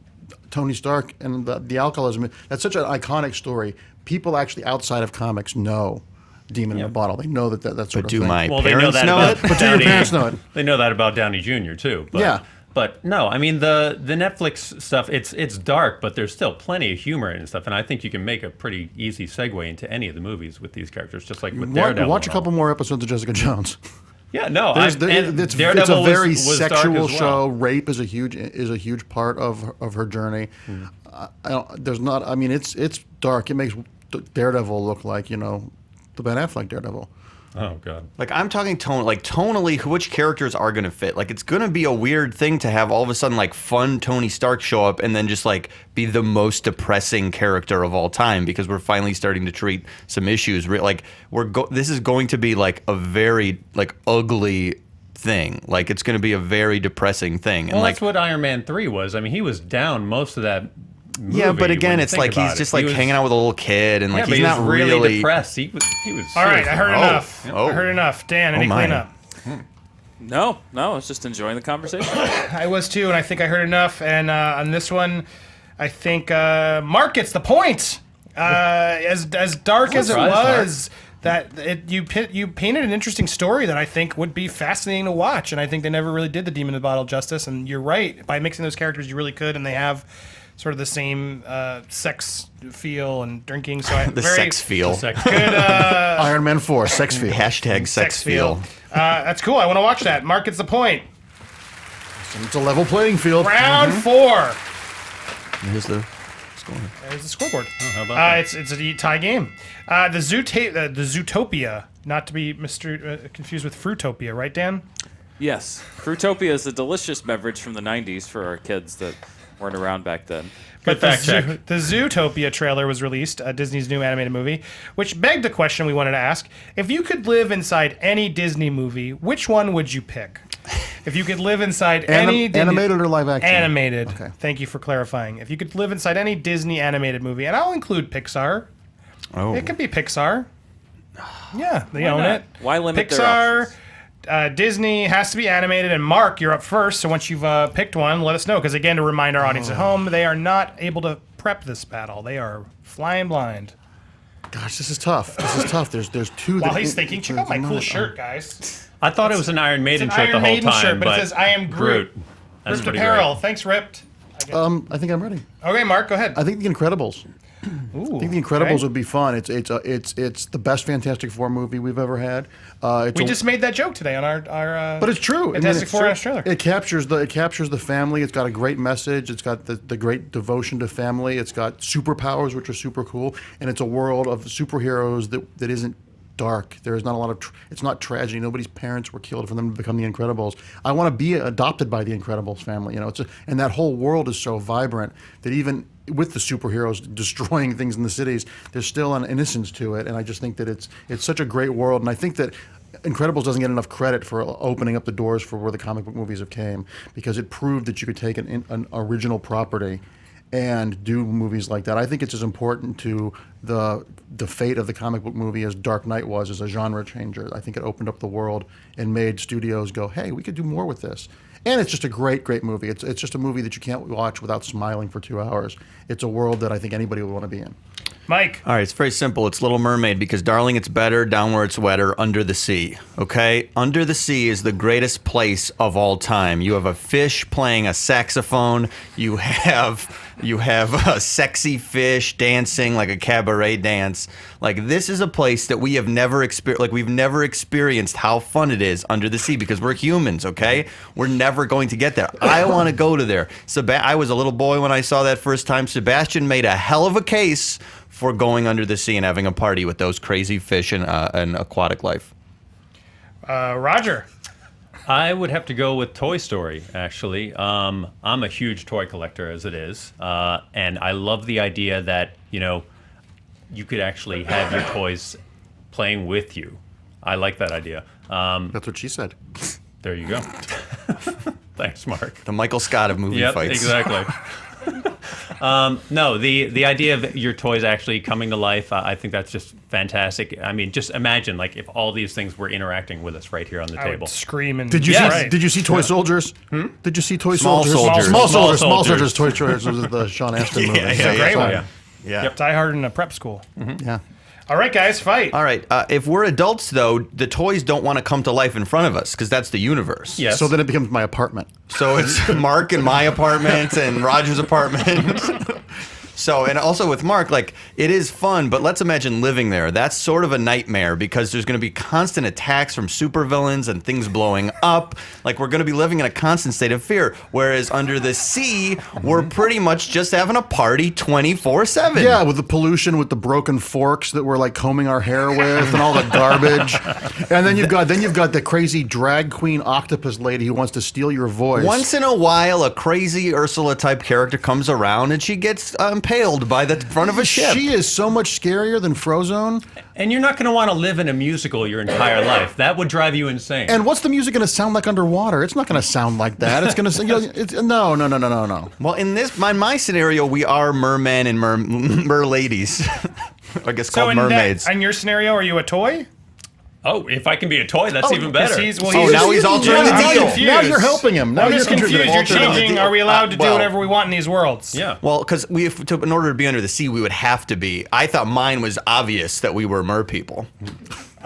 Tony Stark and the alcoholism, that's such an iconic story. People actually outside of comics know Demon in a Bottle. They know that that's sort of thing. My they know parents that know about it? But do your parents know it? They know that about Downey Jr. too. But, yeah. But no, I mean the Netflix stuff. It's dark, but there's still plenty of humor and stuff. And I think you can make a pretty easy segue into any of the movies with these characters, just like with Daredevil. Watch a couple more episodes of Jessica Jones. Yeah, no, it's a very sexual show. Rape is a huge part of her journey. It's dark. It makes Daredevil look like the Ben Affleck Daredevil. Oh God! Like I'm talking tonally, which characters are gonna fit? Like it's gonna be a weird thing to have all of a sudden like fun Tony Stark show up and then just like be the most depressing character of all time, because we're finally starting to treat some issues. This is going to be like a very like ugly thing. Like it's going to be a very depressing thing. And that's what Iron Man 3 was. I mean, he was down most of that. Yeah, but again, it's like he's just like hanging out with a little kid, and like he's not really depressed. He was. All right, I heard enough. I heard enough. Dan, any cleanup? No, I was just enjoying the conversation. I was too, and I think I heard enough. And on this one, I think Mark gets the point. As dark as it was, you painted an interesting story that I think would be fascinating to watch, and I think they never really did the Demon in the Bottle justice. And you're right, by mixing those characters, you really could, and they have sort of the same sex feel and drinking. So sex feel. Good. Iron Man 4 sex feel. Hashtag sex feel. That's cool. I want to watch that. Mark gets the point. It's a level playing field. Round 4. Here's the score. There's the scoreboard. How about that? It's a tie game. The Zootopia, not to be confused with Fruitopia, right, Dan? Yes, Fruitopia is a delicious beverage from the '90s for our kids that weren't around back then. But the Zootopia trailer was released, Disney's new animated movie, which begged the question we wanted to ask. If you could live inside any Disney movie, which one would you pick? If you could live inside any... Animated or live action? Animated. Okay. Thank you for clarifying. If you could live inside any Disney animated movie, and I'll include Pixar. Oh. It could be Pixar. Yeah, they own it. Why limit their Pixar, options? Disney has to be animated, and Mark, you're up first. So once you've picked one, let us know. Because again, to remind our audience at home, they are not able to prep this battle. They are flying blind. Gosh, this is tough. There's two. While he's thinking, check out my cool shirt, guys. I thought it was an Iron Maiden shirt the whole Maiden time, shirt, but it says "I am Groot." That's Ripped pretty apparel. great. Thanks, Ripped. I think I'm ready. Okay, Mark, go ahead. I think The Incredibles. Ooh, I think The Incredibles would be fun. It's the best Fantastic Four movie we've ever had. We just made that joke today on our but it's true. Fantastic Four in Australia. It captures the family. It's got a great message. It's got the great devotion to family. It's got superpowers, which are super cool, and it's a world of superheroes that isn't dark. There is not a lot of. It's not tragedy. Nobody's parents were killed for them to become the Incredibles. I want to be adopted by the Incredibles family. And that whole world is so vibrant that even with the superheroes destroying things in the cities, there's still an innocence to it. And I just think that it's such a great world. And I think that Incredibles doesn't get enough credit for opening up the doors for where the comic book movies have came, because it proved that you could take an original property and do movies like that. I think it's as important to the fate of the comic book movie as Dark Knight was as a genre changer. I think it opened up the world and made studios go, hey, we could do more with this. And it's just a great, great movie. It's just a movie that you can't watch without smiling for 2 hours. It's a world that I think anybody would want to be in. Mike. All right, it's very simple. It's Little Mermaid because, darling, it's better down where it's wetter, under the sea. Okay? Under the sea is the greatest place of all time. You have a fish playing a saxophone. You have a sexy fish dancing like a cabaret dance. Like, this is a place that we have never experienced. Like, we've never experienced how fun it is under the sea because we're humans. Okay? We're never going to get there. I want to go to there. I was a little boy when I saw that first time. Sebastian made a hell of a case for going under the sea and having a party with those crazy fish and aquatic life. Roger. I would have to go with Toy Story, actually. I'm a huge toy collector as it is, and I love the idea that, you could actually have your toys playing with you. I like that idea. That's what she said. There you go. Thanks, Mark. The Michael Scott of movie fights. Exactly. No, the idea of your toys actually coming to life, I think that's just fantastic. I mean, just imagine if all these things were interacting with us right here on the I table. would scream and Did you see Toy Soldiers? Did you see Toy Soldiers? Small Soldiers. Toy Soldiers was the Sean Astin movie. a great one. Yeah. Yep. Die Hard in a prep school. Yeah. All right, guys, fight. All right. If we're adults, though, the toys don't want to come to life in front of us because that's the universe. Yes. So then it becomes my apartment. So it's Mark and my apartment and Roger's apartment. So, and also with Mark, it is fun, but let's imagine living there. That's sort of a nightmare because there's going to be constant attacks from supervillains and things blowing up. We're going to be living in a constant state of fear. Whereas under the sea, we're pretty much just having a party 24/7. Yeah, with the pollution, with the broken forks that we're combing our hair with, and all the garbage. And then you've got the crazy drag queen octopus lady who wants to steal your voice. Once in a while, a crazy Ursula type character comes around and she gets impaled by the front of a ship. She is so much scarier than Frozone. And you're not going to want to live in a musical your entire life. That would drive you insane. And what's the music going to sound like underwater? It's not going to sound like that. It's going to no. Well, in my scenario, we are mermen and merladies. I guess called mermaids. In your scenario, are you a toy? Oh, if I can be a toy, that's even better. Now he's altering the deal. Now you're helping him. Now I'm you're just confused. You're changing. Are we allowed to do whatever we want in these worlds? Yeah. Well, because in order to be under the sea, we would have to be. I thought mine was obvious that we were mer people.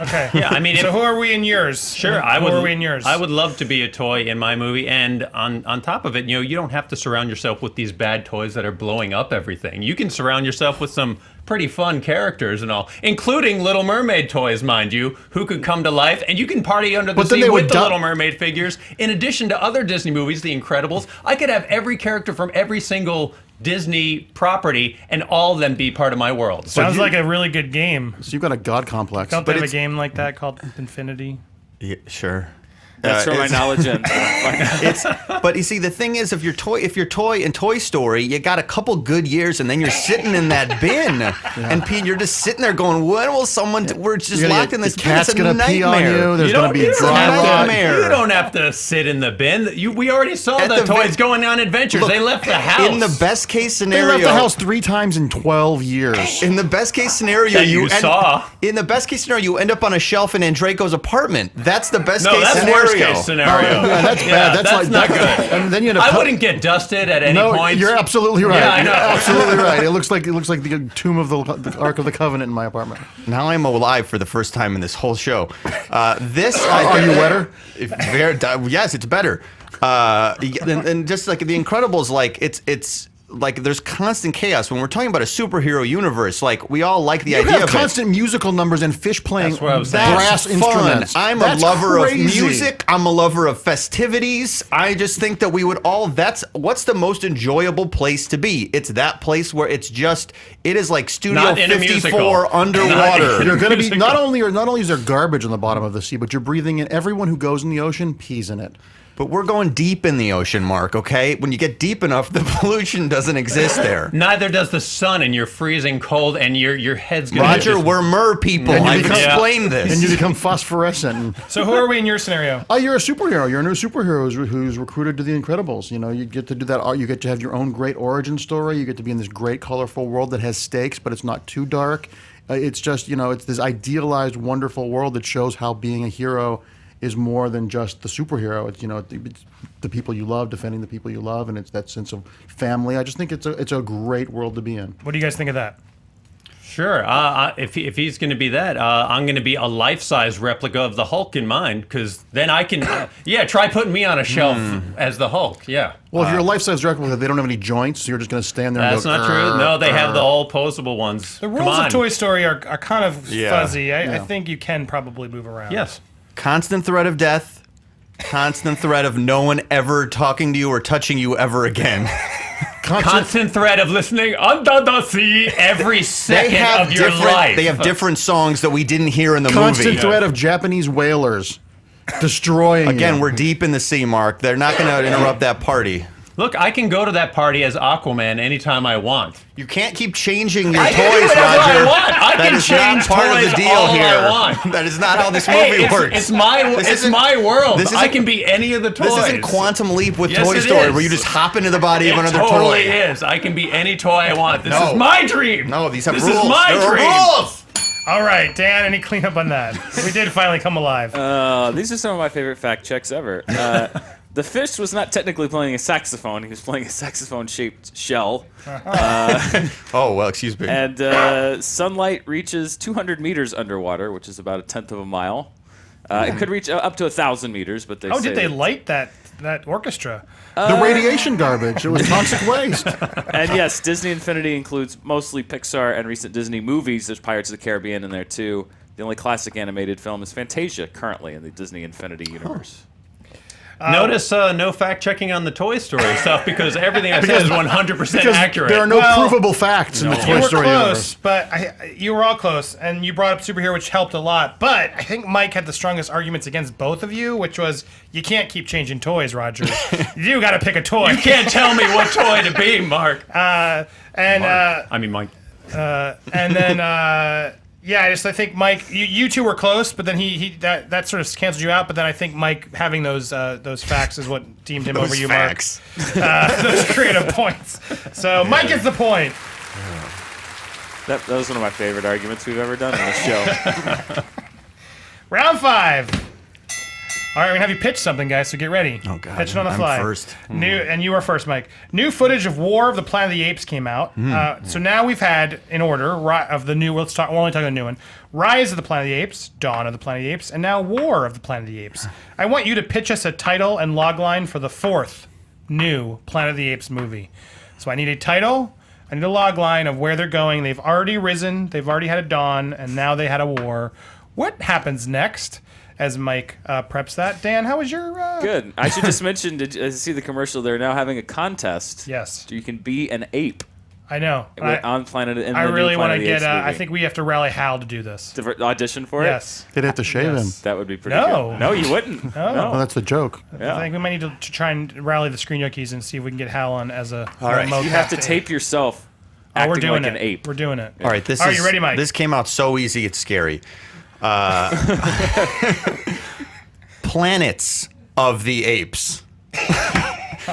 Okay. Yeah, I mean, so who are we in yours? Sure, who are we in yours? I would love to be a toy in my movie, and on top of it, you don't have to surround yourself with these bad toys that are blowing up everything. You can surround yourself with some pretty fun characters and all, including Little Mermaid toys, mind you, who could come to life, and you can party under the sea with the Little Mermaid figures. In addition to other Disney movies, The Incredibles, I could have every character from every single Disney property and all of them be part of my world. Sounds like a really good game. So you've got a god complex. Don't they have a game like that called Infinity? Yeah, sure. That's where my knowledge ends. But you see, the thing is, if you're toy in Toy Story, you got a couple good years, and then you're sitting in that bin, and Pete, you're just sitting there going, "When will someone? We're just locked in this bin. It's a gonna nightmare. pee on you. There's gonna be nightmare. You don't have to sit in the bin. We already saw the toys going on adventures. They left the house. In the best case They scenario, left the house 3 times in 12 years. In the best case scenario, In the best case scenario, you end up on a shelf in Andreyko's apartment. That's the best case scenario. Worst case scenario. Yeah, that's bad. That's not good. And then you I wouldn't get dusted at any point. You're absolutely right. Yeah, I know. You're absolutely right. It looks like the tomb of the Ark of the Covenant in my apartment. Now I'm alive for the first time in this whole show. Are you wetter? Yes, it's better. And just like The Incredibles, it's there's constant chaos when we're talking about a superhero universe. We all like the idea of constant musical numbers and fish playing That's brass instruments. I'm a lover of music. I'm a lover of festivities. I just think that we would all. That's what's the most enjoyable place to be. It's that place where it is like Studio 54 underwater. You're going to be not only is there garbage on the bottom of the sea, but you're breathing in. Everyone who goes in the ocean pees in it. But we're going deep in the ocean, Mark, okay? When you get deep enough, the pollution doesn't exist there. Neither does the sun, and you're freezing cold, and your head's going to Roger, we're mer people. And you I've become- explained this. And you become phosphorescent. So who are we in your scenario? Oh, you're a superhero. You're a new superhero who's recruited to the Incredibles. You know, you get to do that. You get to have your own great origin story. You get to be in this great, colorful world that has stakes, but it's not too dark. It's just, it's this idealized, wonderful world that shows how being a hero is more than just the superhero. It's, it's the people you love, defending the people you love, and it's that sense of family. I just think it's a great world to be in. What do you guys think of that? Sure. If he's going to be that, I'm going to be a life-size replica of the Hulk in mine, because then I can, try putting me on a shelf as the Hulk. Yeah. Well, if you're a life-size replica, they don't have any joints, so you're just going to stand there That's and go, not true. No, they have the all posable ones. The rules of Toy Story are kind of fuzzy. I Yeah. think you can probably move around. Yes. Constant threat of death. Constant threat of no one ever talking to you or touching you ever again. Constant threat of listening under the sea every second of your life. They have different songs that we didn't hear in the Constant movie. threat of Japanese whalers destroying Again, you. we're deep in the sea, Mark. They're not going to interrupt that party. Look, I can go to that party as Aquaman anytime I want. You can't keep changing your I toys, can do whatever Roger. I want. I That can is not change part of the toys deal all here. I want. That is not how this movie works. It's my This my world. this I isn't- can be any of the toys. This isn't Quantum Leap with Yes, Toy it Story, is. where you just hop into the body of It another totally toy. is. I can be any toy I want. This No. is my dream. No, these have this rules. This is my There are dream. rules. All right, Dan, any cleanup on that? We did finally come alive. These are some of my favorite fact checks ever. The fish was not technically playing a saxophone. He was playing a saxophone-shaped shell. Oh, well, excuse me. And sunlight reaches 200 meters underwater, which is about a tenth of a mile. It could reach up to 1,000 meters, but How say did they that- light that orchestra? The radiation garbage. It was toxic waste. And yes, Disney Infinity includes mostly Pixar and recent Disney movies. There's Pirates of the Caribbean in there, too. The only classic animated film is Fantasia, currently in the Disney Infinity universe. Notice no fact checking on the Toy Story stuff, because everything I said is 100% Because accurate. there are no Well, provable facts in the You Toy were Story close, universe. but you were all close, and you brought up superhero, which helped a lot. But I think Mike had the strongest arguments against both of you, which was you can't keep changing toys, Roger. You got to pick a toy. You can't tell me what toy to be, Mark. And Mike. and then I think Mike, you two were close, but then he that sort of canceled you out. But then I think Mike having those facts is what deemed him over you, facts. Mark. Those creative points. So Mike gets the point. That was one of my favorite arguments we've ever done on this show. Round 5. All right, we're gonna have you pitch something, guys. So get ready. Oh, God, pitching on the I'm fly. first. And you are first, Mike. New footage of War of the Planet of the Apes came out. So now we've had, in order of the new. We're only talking the new one. Rise of the Planet of the Apes, Dawn of the Planet of the Apes, and now War of the Planet of the Apes. I want you to pitch us a title and logline for the 4th new Planet of the Apes movie. So I need a title. I need a logline of where they're going. They've already risen. They've already had a dawn, and now they had a war. What happens next? As Mike preps that. Dan, how was your... Good. I should just mention, did you see the commercial? They're now having a contest. Yes. So you can be an ape I know. on Planet. In I the new really want Planet to of the Apes get... I movie. think we have to rally Hal to do this. To audition for Yes. They'd have to shave him. Yes. it. That would be pretty No. good. No, you wouldn't. No. Well, that's the joke. Yeah. I think we might need to try and rally the Screen Junkies and see if we can get Hal on as a... All right. You have to tape yourself acting we're doing like it. an ape. We're doing it. All right, Are you ready, Mike? This came out so easy, it's scary. Planets of the Apes.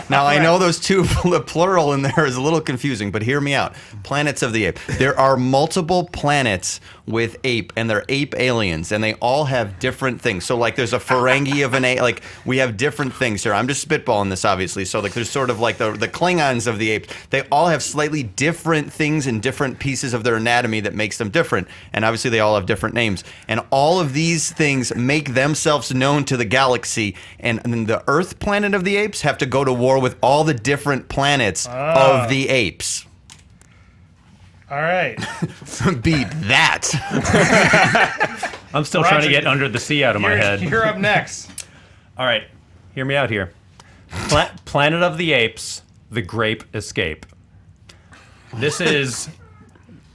Now, I know those two, the plural in there is a little confusing, but hear me out. Planets of the Ape. There are multiple planets with ape, and they're ape aliens, and they all have different things. So, like, there's a Ferengi of an ape. Like, we have different things here. I'm just spitballing this, obviously. So, like, there's sort of like the Klingons of the apes. They all have slightly different things and different pieces of their anatomy that makes them different. And obviously, they all have different names. And all of these things make themselves known to the galaxy. And then the Earth planet of the apes have to go to war with all the different planets of the apes. All right. Beat that. I'm still Roger, trying to get under the sea out of my head. You're up next. All right, hear me out here. Planet of the Apes, the Grape Escape. This is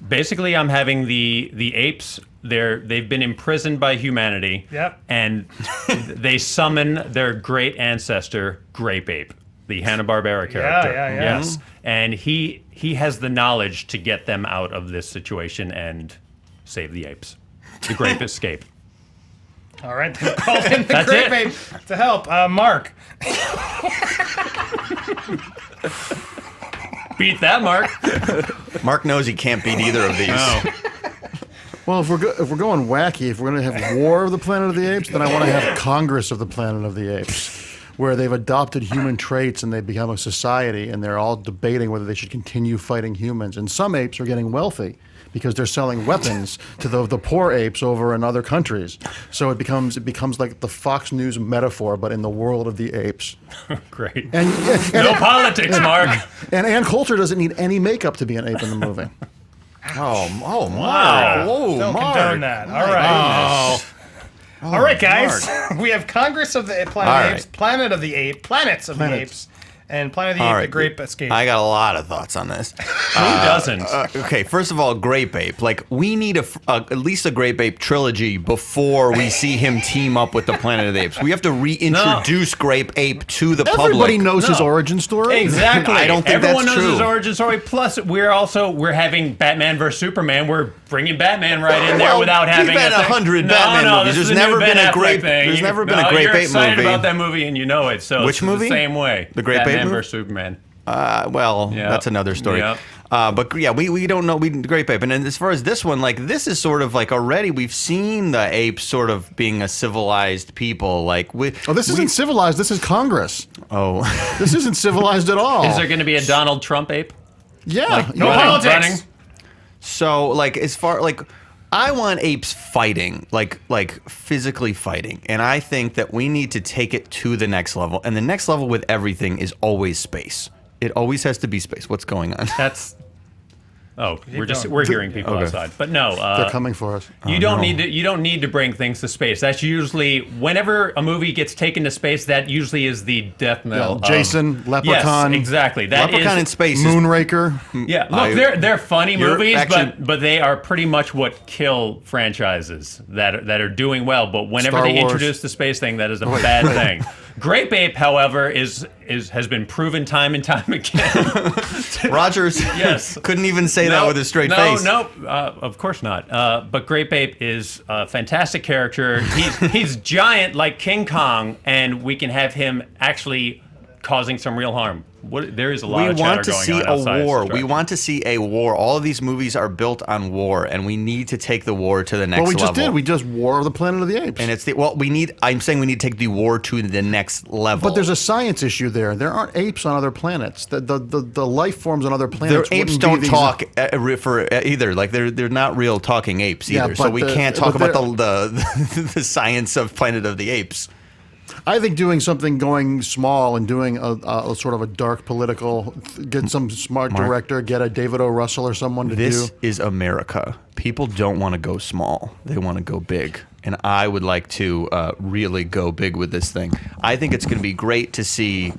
basically I'm having the apes they've been imprisoned by humanity. Yep. And they summon their great ancestor, Grape Ape, the Hanna-Barbera character. Yeah. Yes. And he has the knowledge to get them out of this situation and save the apes. The Grape Escape. All right, they called in the That's Grape it. Ape to help. Mark. Beat that, Mark. Mark knows he can't beat either of these. Well, if we're going wacky, if we're going to have War of the Planet of the Apes, then I want to have Congress of the Planet of the Apes, where they've adopted human traits and they become a society, and they're all debating whether they should continue fighting humans. And some apes are getting wealthy because they're selling weapons to the poor apes over in other countries. So it becomes like the Fox News metaphor, but in the world of the apes. Great. And No politics, Mark. And Ann Coulter doesn't need any makeup to be an ape in the movie. Oh, Mark. Whoa, Don't Mark. condone that. All right. All right, guys. We have Congress of the Planet of the Apes, Planet of the Apes, Planets of the Apes, and Planet of the Ape, the Grape Escape. I got a lot of thoughts on this. Who doesn't? Okay, first of all, Grape Ape. Like, we need at least a Grape Ape trilogy before we see him team up with the Planet of the Apes. We have to reintroduce Grape Ape to the public. Everybody knows his origin story. Exactly. I don't think Everyone that's knows true. his origin story. Plus, we're having Batman versus Superman. We're bringing Batman right in there Well, without we've having had a thing. 100 No, Batman no, movies. this is There's the new never been Ben a Affleck Grape- thing. there's never been a Grape You're Ape excited movie. about that movie, and you know it. So Which it's movie? The same way. The Grape Ape Batman movie? versus Superman. Well, Yep. that's another story. Yep. But yeah, we don't know. Grape Ape. And then as far as this one, like, this is sort of like already we've seen the apes sort of being a civilized people. Like, This isn't civilized. This is Congress. Oh. This isn't civilized at all. Is there going to be a Donald Trump ape? Yeah. no yeah. politics. Running? So, like, as far, like, I want apes fighting, like physically fighting. And I think that we need to take it to the next level. And the next level with everything is always space. It always has to be space. What's going on? That's. Oh, we're hearing people Okay. outside, but no. They're coming for us. You don't need to bring things to space. That's usually whenever a movie gets taken to space. That usually is the death knell. Yeah, Jason, Leprechaun. Yes, exactly. That Leprechaun is in space. Moonraker. Yeah, look, they're funny You're movies, actually- but they are pretty much what kill franchises that are doing well. But whenever Star they Wars. introduce the space thing, that is a bad thing. Grape Ape, however, has been proven time and time again. Rogers Yes. couldn't even say that with a straight face. No, of course not. But Grape Ape is a fantastic character. He's giant like King Kong, and we can have him actually causing some real harm. There is a lot of We chatter want to going see on outside a war. Star Trek. We want to see a war. All of these movies are built on war, and we need to take the war to the next Well, we level. just did. We just War of the Planet of the Apes. And it's I'm saying we need to take the war to the next level. But there's a science issue there. There aren't apes on other planets. The life forms on other planets. Their apes wouldn't be don't these- talk for either. Like they're not real talking apes Yeah, either. So but we can't talk but about the science of Planet of the Apes. I think doing something going small and doing a sort of a dark political, get some smart director, get a David O. Russell or someone to This do. is America. People don't want to go small. They want to go big. And I would like to really go big with this thing. I think it's going to be great to see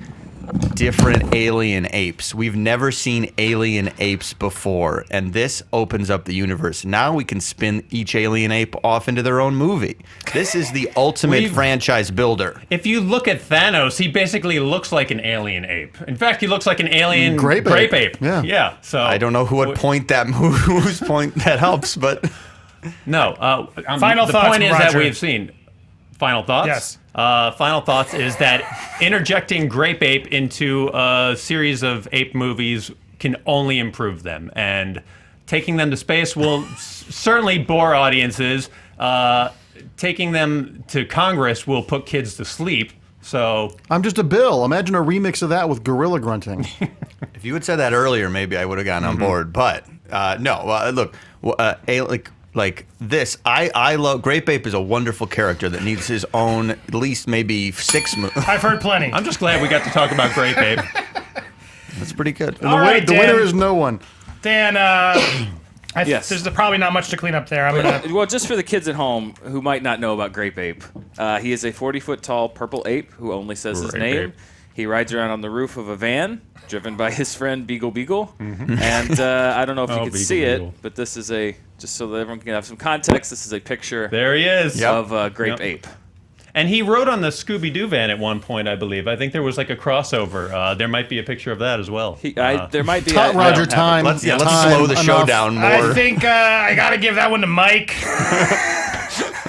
different alien apes. We've never seen alien apes before, and this opens up the universe. Now we can spin each alien ape off into their own movie. This is the ultimate franchise builder. If you look at Thanos, he basically looks like an alien ape. In fact, he looks like an alien Grape ape. Yeah. Yeah. So I don't know whose point that helps, but No. Final the thoughts, point is Roger. that we've seen. Final thoughts? Yes. Final thoughts is that interjecting Grape Ape into a series of ape movies can only improve them. And taking them to space will certainly bore audiences. Taking them to Congress will put kids to sleep. So I'm just a bill. Imagine a remix of that with gorilla grunting. if you had said that earlier, maybe I would have gotten on board. But no, look, like this, I love Grape Ape is a wonderful character that needs his own at least maybe 6 movies. I've heard plenty. I'm just glad we got to talk about Grape Ape. That's pretty good. All right, The Dan. winner is no one. Dan, Yes. there's probably not much to clean up there. I'm gonna. Well, just for the kids at home who might not know about Grape Ape, he is a 40-foot tall purple ape who only says his Grape name. Ape. He rides around on the roof of a van driven by his friend Beagle Beagle. And I don't know if you can Beagle see Beagle. it, but this is a Just so that everyone can have some context, this is a picture There he is. of Grape Yep. Ape. And he rode on the Scooby-Doo van at one point, I believe. I think there was like a crossover. There might be a picture of that as well. There might be. Time, I don't Roger, have it. time. Let's time, slow the show enough. down more. I think I got to give that one to Mike.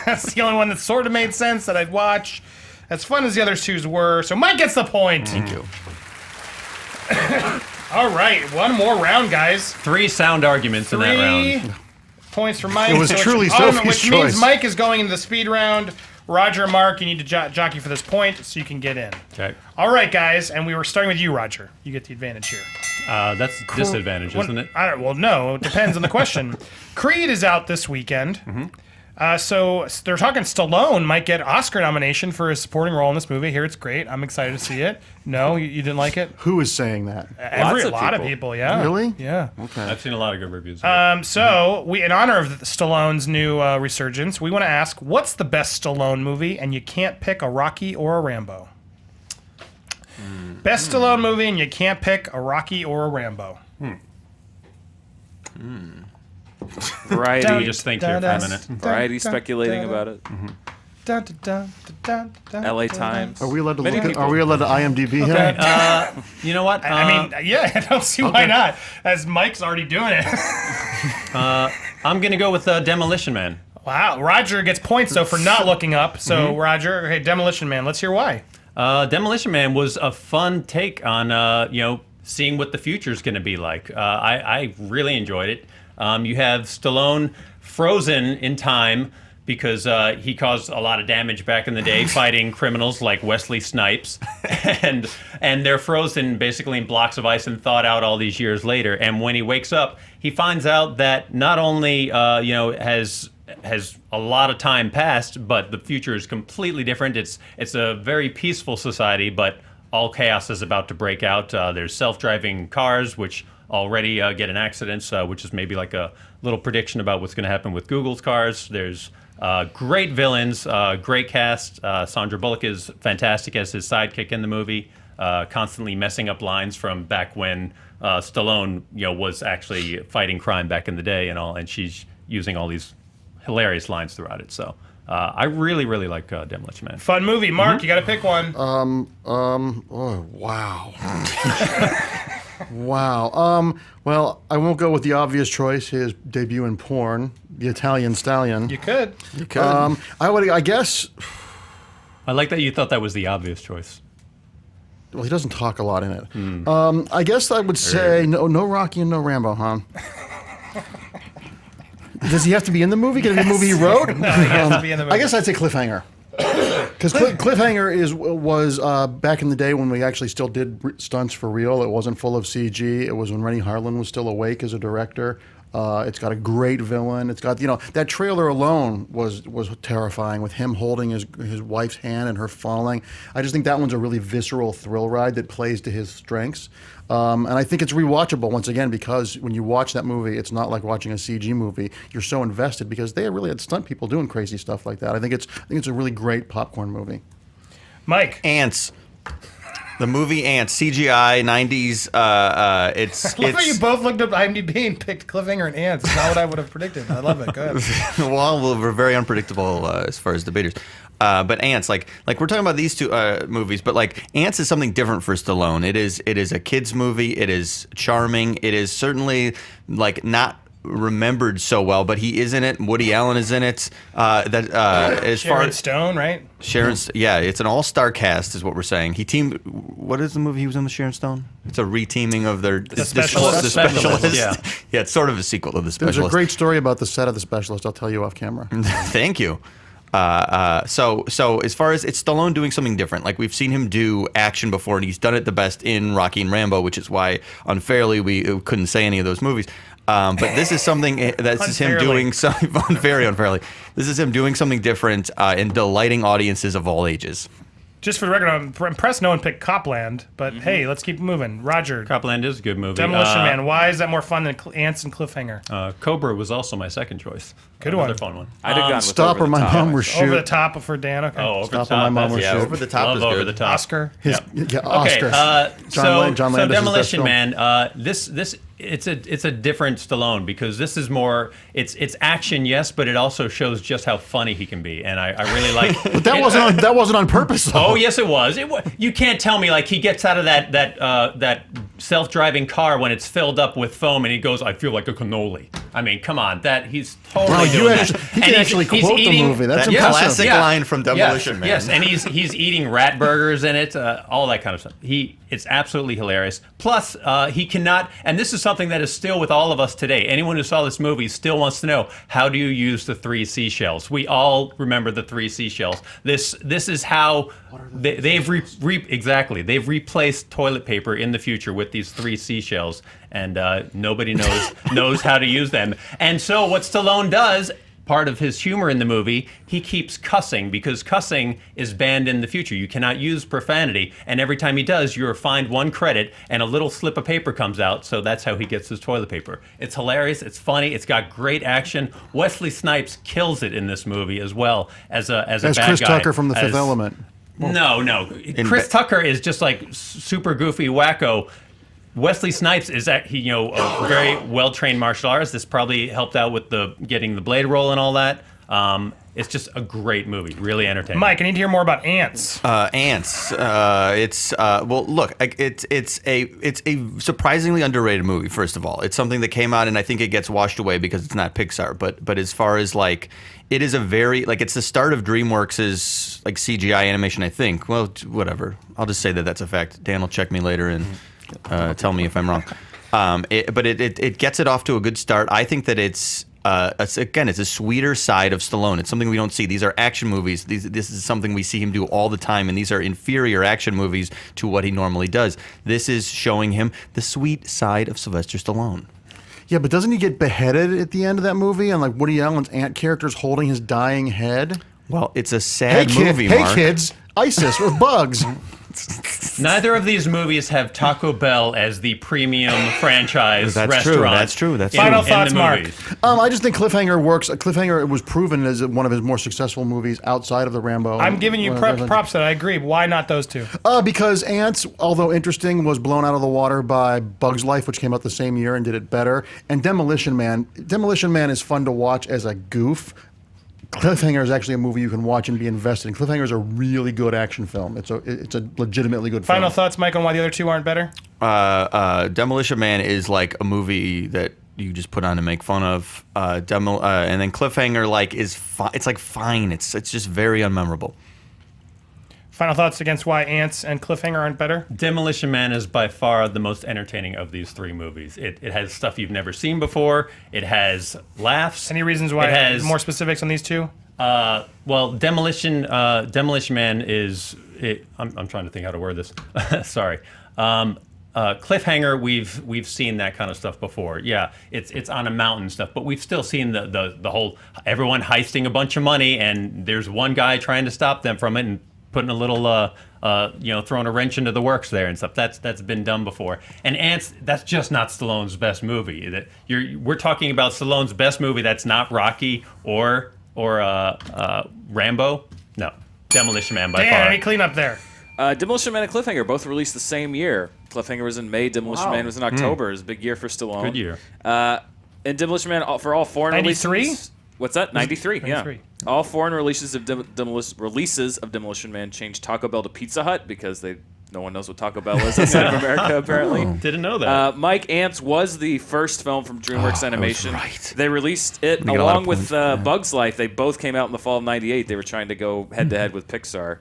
That's the only one that sort of made sense that I'd watch. As fun as the other twos were. So Mike gets the point. Thank you. All right, one more round, guys. 3 sound arguments in that round. 3 points for Mike. It was truly Sophie's which means choice. Mike is going into the speed round. Roger and Mark, you need to jockey for this point so you can get in. Okay. All right, guys, and we were starting with you, Roger. You get the advantage here. That's disadvantage, isn't it? Well, no, it depends on the question. Creed is out this weekend. So they're talking Stallone might get Oscar nomination for his supporting role in this movie. Here, it's great. I'm excited to see it. No, you didn't like it? Who is saying that? A of lot of people. people, yeah. Really? Yeah. I've seen a lot of good reviews. So, we, in honor of Stallone's new resurgence, we want to ask, what's the best Stallone movie? And you can't pick a Rocky or a Rambo. Best Stallone movie, and you can't pick a Rocky or a Rambo. Variety. Let me just think here for a minute. Variety speculating about it. LA Times. Are we allowed to Many look at, people. Are we allowed to IMDb him? You know what? I mean, yeah, I don't see why not, as Mike's already doing it. I'm going to go with Demolition Man. Wow, Roger gets points, though, for not looking up. So, Roger, okay, Demolition Man, let's hear why. Demolition Man was a fun take on, seeing what the future is going to be like. I really enjoyed it. You have Stallone frozen in time because he caused a lot of damage back in the day fighting criminals like Wesley Snipes, and they're frozen basically in blocks of ice and thawed out all these years later. And when he wakes up, he finds out that not only has a lot of time passed, but the future is completely different. It's a very peaceful society, but all chaos is about to break out. There's self-driving cars, which already get in accidents, which is maybe like a little prediction about what's going to happen with Google's cars. There's great villains, great cast. Sandra Bullock is fantastic as his sidekick in the movie, constantly messing up lines from back when Stallone, was actually fighting crime back in the day and all, and she's using all these hilarious lines throughout it. So I really, really like Demolition Man. Fun movie. Mark, you got to pick one. Oh, wow. Wow. Well, I won't go with the obvious choice, his debut in porn, The Italian Stallion. You could. I guess, I like that you thought that was the obvious choice. well, he doesn't talk a lot in it. I guess I would say no Rocky and no Rambo, huh? Does he have to be in the movie? Can it be a movie he wrote? No, he has to be in the movie. I guess I'd say Cliffhanger. Because Cliffhanger was back in the day when we actually still did stunts for real. It wasn't full of CG. It was when Rennie Harlan was still awake as a director. It's got a great villain. It's got, that trailer alone was terrifying with him holding his wife's hand and her falling. I just think that one's a really visceral thrill ride that plays to his strengths. And I think it's rewatchable once again because when you watch that movie, it's not like watching a CG movie. You're so invested because they really had stunt people doing crazy stuff like that. I think it's a really great popcorn movie. Mike. Ants. The movie Ants, CGI, 90s. I love how you both looked up IMDb and picked Cliffhanger and Ants. It's not what I would have predicted. I love it. Go ahead. Well, we're very unpredictable as far as debaters. But Ants, like we're talking about these two movies, but like Ants is something different for Stallone. It is a kids movie. It is charming. It is certainly like not remembered so well, but he is in it. Woody Allen is in it. As far Sharon as Stone, right? Sharon's, yeah, it's an all-star cast, is what we're saying. He teamed. What is the movie he was in with Sharon Stone? It's a reteaming of their The Specialist? The Specialist. Yeah. Yeah, it's sort of a sequel to The There's Specialist. a great story about the set of The Specialist. I'll tell you off camera. Thank you. So as far as it's Stallone doing something different, like we've seen him do action before, and he's done it the best in Rocky and Rambo, which is why unfairly we couldn't say any of those movies. But this is something that's just him doing something very unfairly. This is him doing something different and delighting audiences of all ages. Just for the record, I'm impressed no one picked Copland, but hey, let's keep moving. Roger. Copland is a good movie. Demolition Man. Why is that more fun than Ants and Cliffhanger? Cobra was also my second choice. Good Another one. fun one. I'd have gone with Stop Over or the My Top. Mom Were Shoot. Over the top for Dan. Okay. Oh, over Stop the or My top. Mom that's- Were Shoot. Over the top Love is over good. the top. Oscar. Yeah, Oscar. Okay, John Landis' so best Demolition film. Man. This it's a different Stallone, because this is more it's action, yes, but it also shows just how funny he can be, and I really like. But that wasn't on purpose, though. Oh yes, it was. You can't tell me like he gets out of that self-driving car when it's filled up with foam, and he goes, "I feel like a cannoli." I mean, come on, he's totally doing that. He can actually quote the movie. That's impressive. Classic line from Demolition Man. Yes, and he's eating rat burgers in it, all that kind of stuff. It's absolutely hilarious. Plus, he cannot, and this is something that is still with all of us today. Anyone who saw this movie still wants to know, how do you use the 3 seashells? We all remember the 3 seashells. This is how they've replaced toilet paper in the future with these 3 seashells, and nobody knows how to use them. And so what Stallone does, part of his humor in the movie, he keeps cussing, because cussing is banned in the future. You cannot use profanity, and every time he does, you're fined 1 credit, and a little slip of paper comes out, so that's how he gets his toilet paper. It's hilarious, it's funny, it's got great action. Wesley Snipes kills it in this movie as well as a bad guy. Chris Tucker from The Fifth Element. No. Chris Tucker is just like super goofy wacko. Wesley Snipes is a very well-trained martial artist. This probably helped out with getting the blade roll and all that. It's just a great movie, really entertaining. Mike, I need to hear more about Ants. Ants. It's a surprisingly underrated movie. First of all, it's something that came out, and I think it gets washed away because it's not Pixar. But as far as like, it is a very it's the start of DreamWorks' like CGI animation. I think. Well, whatever. I'll just say that that's a fact. Dan will check me later and tell me if I'm wrong. But it gets it off to a good start. I think that it's a sweeter side of Stallone. It's something we don't see. These are action movies. This is something we see him do all the time, and these are inferior action movies to what he normally does. This is showing him the sweet side of Sylvester Stallone. Yeah, but doesn't he get beheaded at the end of that movie? And like Woody Allen's ant character's holding his dying head? Well, it's a sad movie, Mark. Hey, kids, ISIS with bugs. Neither of these movies have Taco Bell as the premium franchise restaurant. That's true. Final thoughts, Mark. I just think Cliffhanger works. Cliffhanger was proven as one of his more successful movies outside of the Rambo. I'm giving you props that I agree. Why not those two? Because Ants, although interesting, was blown out of the water by Bug's Life, which came out the same year and did it better. And Demolition Man is fun to watch as a goof. Cliffhanger is actually a movie you can watch and be invested in. Cliffhanger is a really good action film. It's a legitimately good film. Final thoughts, Mike, on why the other two aren't better? Demolition Man is like a movie that you just put on to make fun of. And then Cliffhanger it's like fine. It's just very unmemorable. Final thoughts against why Ants and Cliffhanger aren't better? Demolition Man is by far the most entertaining of these 3 movies. It has stuff you've never seen before. It has laughs. Any reasons why? It has more specifics on these two? Well, Demolition Man is. I'm trying to think how to word this. Sorry. Cliffhanger, we've seen that kind of stuff before. Yeah, it's on a mountain stuff, but we've still seen the whole everyone heisting a bunch of money, and there's one guy trying to stop them from it and putting a little, throwing a wrench into the works there and stuff. That's been done before. And Ants, that's just not Stallone's best movie. We're talking about Stallone's best movie that's not Rocky or Rambo. No, Demolition Man by far. Any cleanup there? Demolition Man and Cliffhanger both released the same year. Cliffhanger was in May. Demolition Man was in October. It was a big year for Stallone. Good year. And Demolition Man for all foreign 93? releases. What's that? 93. Yeah. 93. All foreign releases of Demolition Man changed Taco Bell to Pizza Hut because no one knows what Taco Bell is outside of America, apparently. Didn't know that. Mike, Ants was the first film from DreamWorks Animation. Right. They released it along with Bug's Life. They both came out in the fall of '98. They were trying to go head-to-head with Pixar.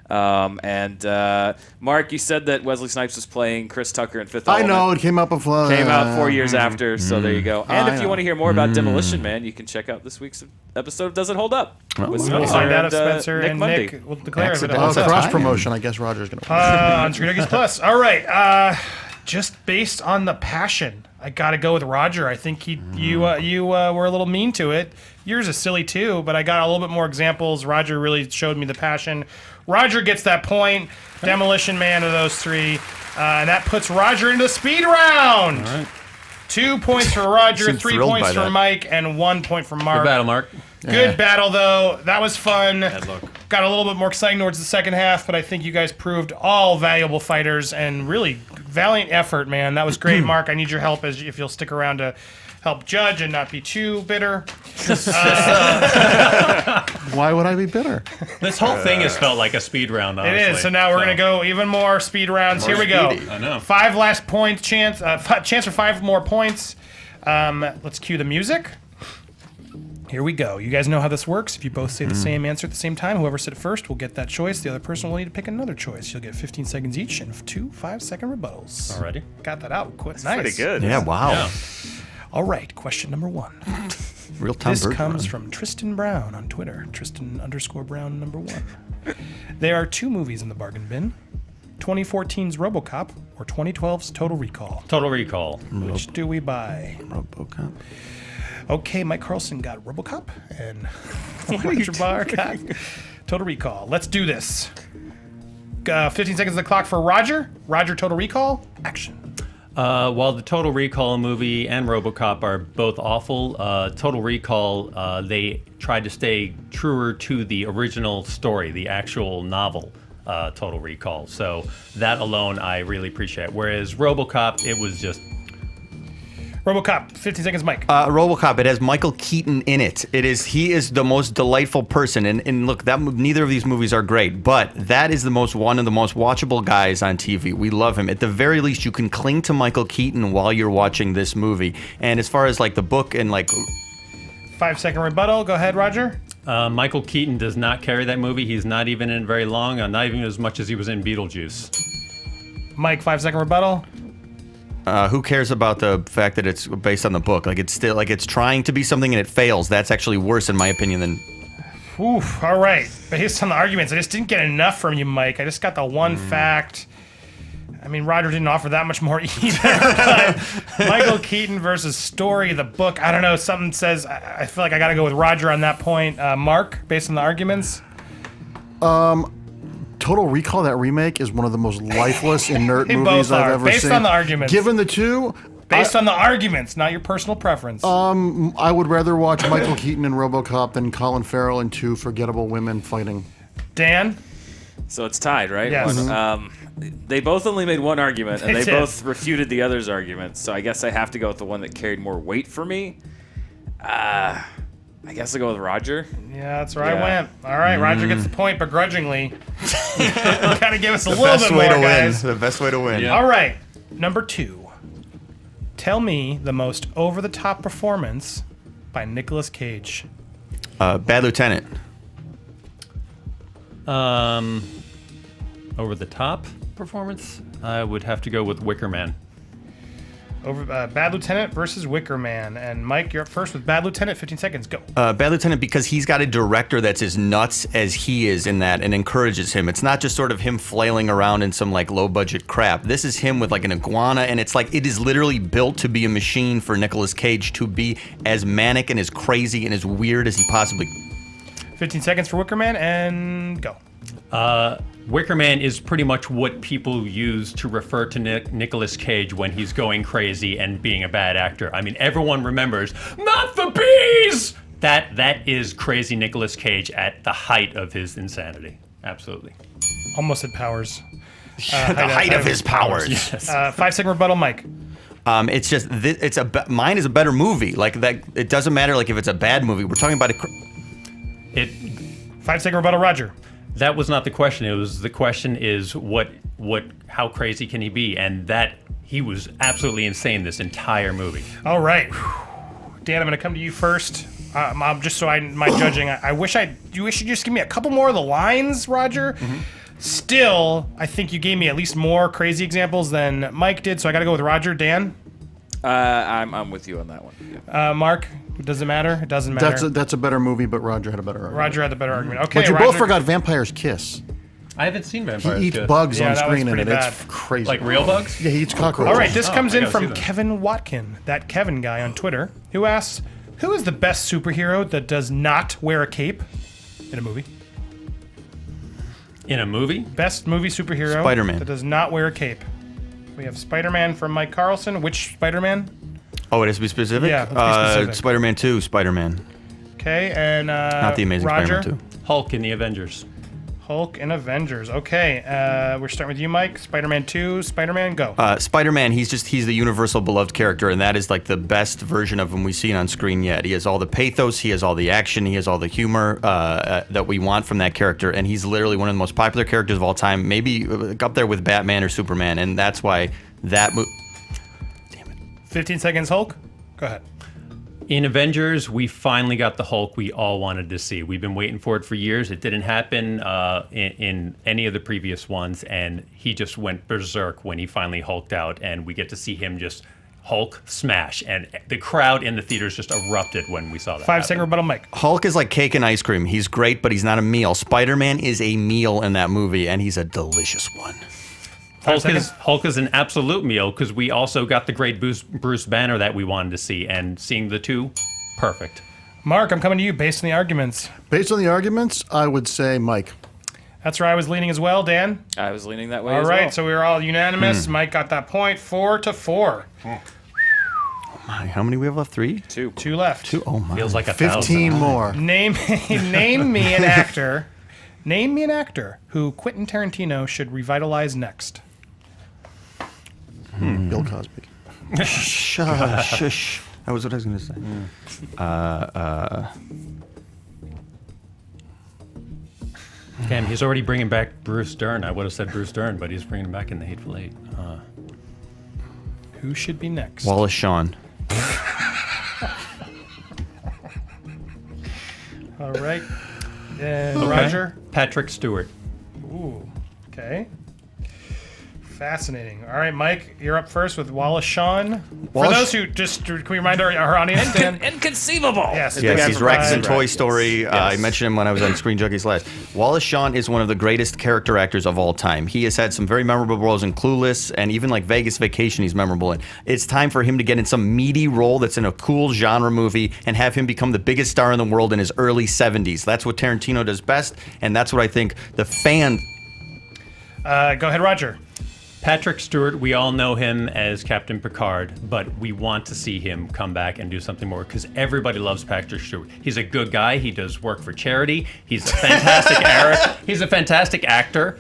Mark, you said that Wesley Snipes was playing Chris Tucker in Fifth Element. I know, it came out before. Came out 4 years after, so there you go. And if you want to hear more about Demolition Man, you can check out this week's episode of Does It Hold Up? We'll find out if Spencer and Nick will declare if it holds up. Cross promotion, I guess Roger's going to on Screen Junkies Plus. All right, just based on the passion, I got to go with Roger. I think you were a little mean to it. Yours is silly too, but I got a little bit more examples. Roger really showed me the passion. Roger gets that point. Demolition Man of those 3. And that puts Roger into the speed round. All right. 2 points for Roger, Seemed 3 thrilled points by for that. Mike, and 1 point for Mark. Good battle, Mark. Good battle, though. That was fun. Bad luck. got a little bit more exciting towards the second half, but I think you guys proved all valuable fighters and really valiant effort, man. That was great, Mark. I need your help if you'll stick around to help judge and not be too bitter. Why would I be bitter? This whole thing has felt like a speed round, honestly. It is. So now we're going to go even more speed rounds. Here we go. I know. 5 last points chance. Chance for 5 more points. Let's cue the music. Here we go. You guys know how this works. If you both say the same answer at the same time, whoever said it first will get that choice. The other person will need to pick another choice. You'll get 15 seconds each and 2 5-second rebuttals. Alrighty. Got that out quick. Nice. Pretty good. Yeah, wow. Yeah. All right. Question number 1. Real time This bird comes run. from Tristan Brown on Twitter. Tristan_Brown number 1. There are 2 movies in the bargain bin. 2014's RoboCop or 2012's Total Recall. Total Recall. Which do we buy? RoboCop. Okay, Mike Carlson got RoboCop, and Roger Barr got Total Recall. Let's do this. 15 seconds of the clock for Roger. Roger, Total Recall. Action. While the Total Recall movie and RoboCop are both awful, Total Recall, they tried to stay truer to the original story, the actual novel, Total Recall. So that alone I really appreciate. Whereas RoboCop, it was just... RoboCop, 15 seconds, Mike. RoboCop. It has Michael Keaton in it. He is the most delightful person. And look, neither of these movies are great, but that is one of the most watchable guys on TV. We love him. At the very least, you can cling to Michael Keaton while you're watching this movie. And as far as like the book and like 5-second rebuttal. Go ahead, Roger. Michael Keaton does not carry that movie. He's not even in it very long, not even as much as he was in Beetlejuice. Mike, 5-second rebuttal. who cares about the fact that it's based on the book? Like, it's still, like, it's trying to be something and it fails. That's actually worse, in my opinion, than... Oof, all right. Based on the arguments, I just didn't get enough from you, Mike. I just got the one fact. I mean, Roger didn't offer that much more either. But Michael Keaton versus story, the book. I don't know. Something says I feel like I got to go with Roger on that point. Mark, based on the arguments. Total Recall, that remake, is one of the most lifeless, inert They movies both I've are, ever based seen. on the arguments. Given the two, Based on the arguments, not your personal preference. I would rather watch Michael Keaton in RoboCop than Colin Farrell in two forgettable women fighting. Dan? So it's tied, right? Yes. They both only made one argument, and They they did. both refuted the other's argument. So I guess I have to go with the one that carried more weight for me. I guess I'll go with Roger. Yeah, that's where I Yeah. went. All right, Roger gets the point begrudgingly. Kind of give us a little bit more, guys. The best way to win. Yeah. All right, number 2. Tell me the most over-the-top performance by Nicolas Cage. Bad Lieutenant. Over the top performance, I would have to go with Wicker Man. Bad Lieutenant versus Wicker Man. And Mike, you're up first with Bad Lieutenant. 15 seconds, go. Bad Lieutenant, because he's got a director that's as nuts as he is in that and encourages him. It's not just sort of him flailing around in some like low budget crap. This is him with like an iguana, and it's like it is literally built to be a machine for Nicolas Cage to be as manic and as crazy and as weird as he possibly. 15 seconds for Wicker Man, and go. Wicker Man is pretty much what people use to refer to Nicolas Cage when he's going crazy and being a bad actor. I mean, everyone remembers, not the bees! That is crazy Nicolas Cage at the height of his insanity. Absolutely. Almost at Powers. The height of his powers. Yes. 5-second rebuttal, Mike. It's just mine is a better movie. Like that, it doesn't matter like if it's a bad movie. We're talking about a. 5-second rebuttal, Roger. That was not the question. It was the question is how crazy can he be? And that he was absolutely insane this entire movie. All right. Dan, I'm going to come to you first. Just so my judging, I wish you should just give me a couple more of the lines, Roger. Still, I think you gave me at least more crazy examples than Mike did, so I got to go with Roger. Dan? I'm with you on that one. Yeah. Mark? Does it matter? It doesn't matter. That's a better movie, but Roger had a better argument. Roger had the better argument. Okay, But you Roger. both forgot Vampire's Kiss. I haven't seen He Vampires eats Kiss. bugs Yeah, on that was screen in pretty it. bad. It's crazy. Like real bugs? Yeah, he eats cockroaches. All right, this comes I in gotta see from that. Kevin Watkin, that Kevin guy on Twitter, who asks, who is the best superhero that does not wear a cape in a movie? In a movie? Best movie superhero Spider-Man. that does not wear a cape. We have Spider-Man from Mike Carlson. Which Spider-Man? Oh, it has to be specific. Yeah, let's be specific. Spider-Man 2, Spider-Man. Okay, and Not the Amazing Roger. Spider-Man 2. Hulk in the Avengers. Hulk and Avengers. Okay, we're starting with you, Mike. Spider-Man 2, Spider-Man, go. Spider-Man, he's the universal beloved character, and that is like the best version of him we've seen on screen yet. He has all the pathos, he has all the action, he has all the humor that we want from that character, and he's literally one of the most popular characters of all time, maybe up there with Batman or Superman, and that's why that movie... 15 seconds, Hulk. Go ahead. In Avengers, we finally got the Hulk we all wanted to see. We've been waiting for it for years. It didn't happen in any of the previous ones, and he just went berserk when he finally hulked out, and we get to see him just Hulk smash, and the crowd in the theaters just erupted when we saw that. 5-second rebuttal, Mike. Hulk is like cake and ice cream. He's great, but he's not a meal. Spider-Man is a meal in that movie, and he's a delicious one. Hulk is an absolute meal because we also got the great Bruce Banner that we wanted to see, and seeing the two, perfect. Mark, I'm coming to you based on the arguments. Based on the arguments, I would say Mike. That's where I was leaning as well, Dan. I was leaning that way All as right, well. so we were all unanimous. Mike got that point, 4-4. Oh my, how many we have left? 3? 2. 2 left. 2? Oh my. Feels like a 15 thousand. more. Name me an actor. Name me an actor who Quentin Tarantino should revitalize next. Bill Cosby. Shush. That was what I was going to say. Damn, he's already bringing back Bruce Dern. I would have said Bruce Dern, but he's bringing him back in the Hateful Eight. Who should be next? Wallace Shawn. All right. Roger. Patrick Stewart. Ooh. Okay. Fascinating. All right, Mike, you're up first with Wallace Shawn. For those who can we remind our audience, Dan? Inconceivable. Yes, Yes, he's Rex in Toy Yes. Story. I mentioned him when I was on Screen Junkies last. Wallace Shawn is one of the greatest character actors of all time. He has had some very memorable roles in Clueless, and even like Vegas Vacation he's memorable in. It's time for him to get in some meaty role that's in a cool genre movie and have him become the biggest star in the world in his early 70s. That's what Tarantino does best, and that's what I think the fan... Go ahead, Roger. Patrick Stewart, we all know him as Captain Picard, but we want to see him come back and do something more because everybody loves Patrick Stewart. He's a good guy. He does work for charity. He's a fantastic He's a fantastic actor.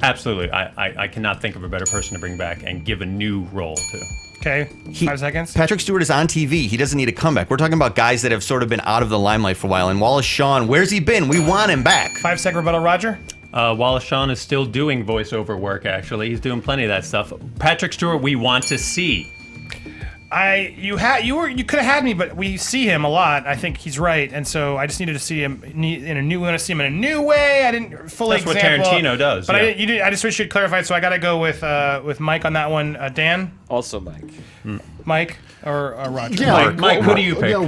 Absolutely. I cannot think of a better person to bring back and give a new role to. Okay, 5 seconds. Patrick Stewart is on TV. He doesn't need a comeback. We're talking about guys that have sort of been out of the limelight for a while. And Wallace Shawn, where's he been? We want him back. 5-second rebuttal, Roger. Wallace Shawn is still doing voiceover work, actually. He's doing plenty of that stuff. Patrick Stewart, we want to see. You could have had me, but we see him a lot. I think he's right, and so I just needed to see him in a new. We want to see him in a new way. I didn't fully. That's what example, Tarantino does. But Yeah. I just wish you'd clarified. So I got to go with Mike on that one. Dan, Also Mike. Mike or Roger. Yeah, Mike, who do you pick? Yeah,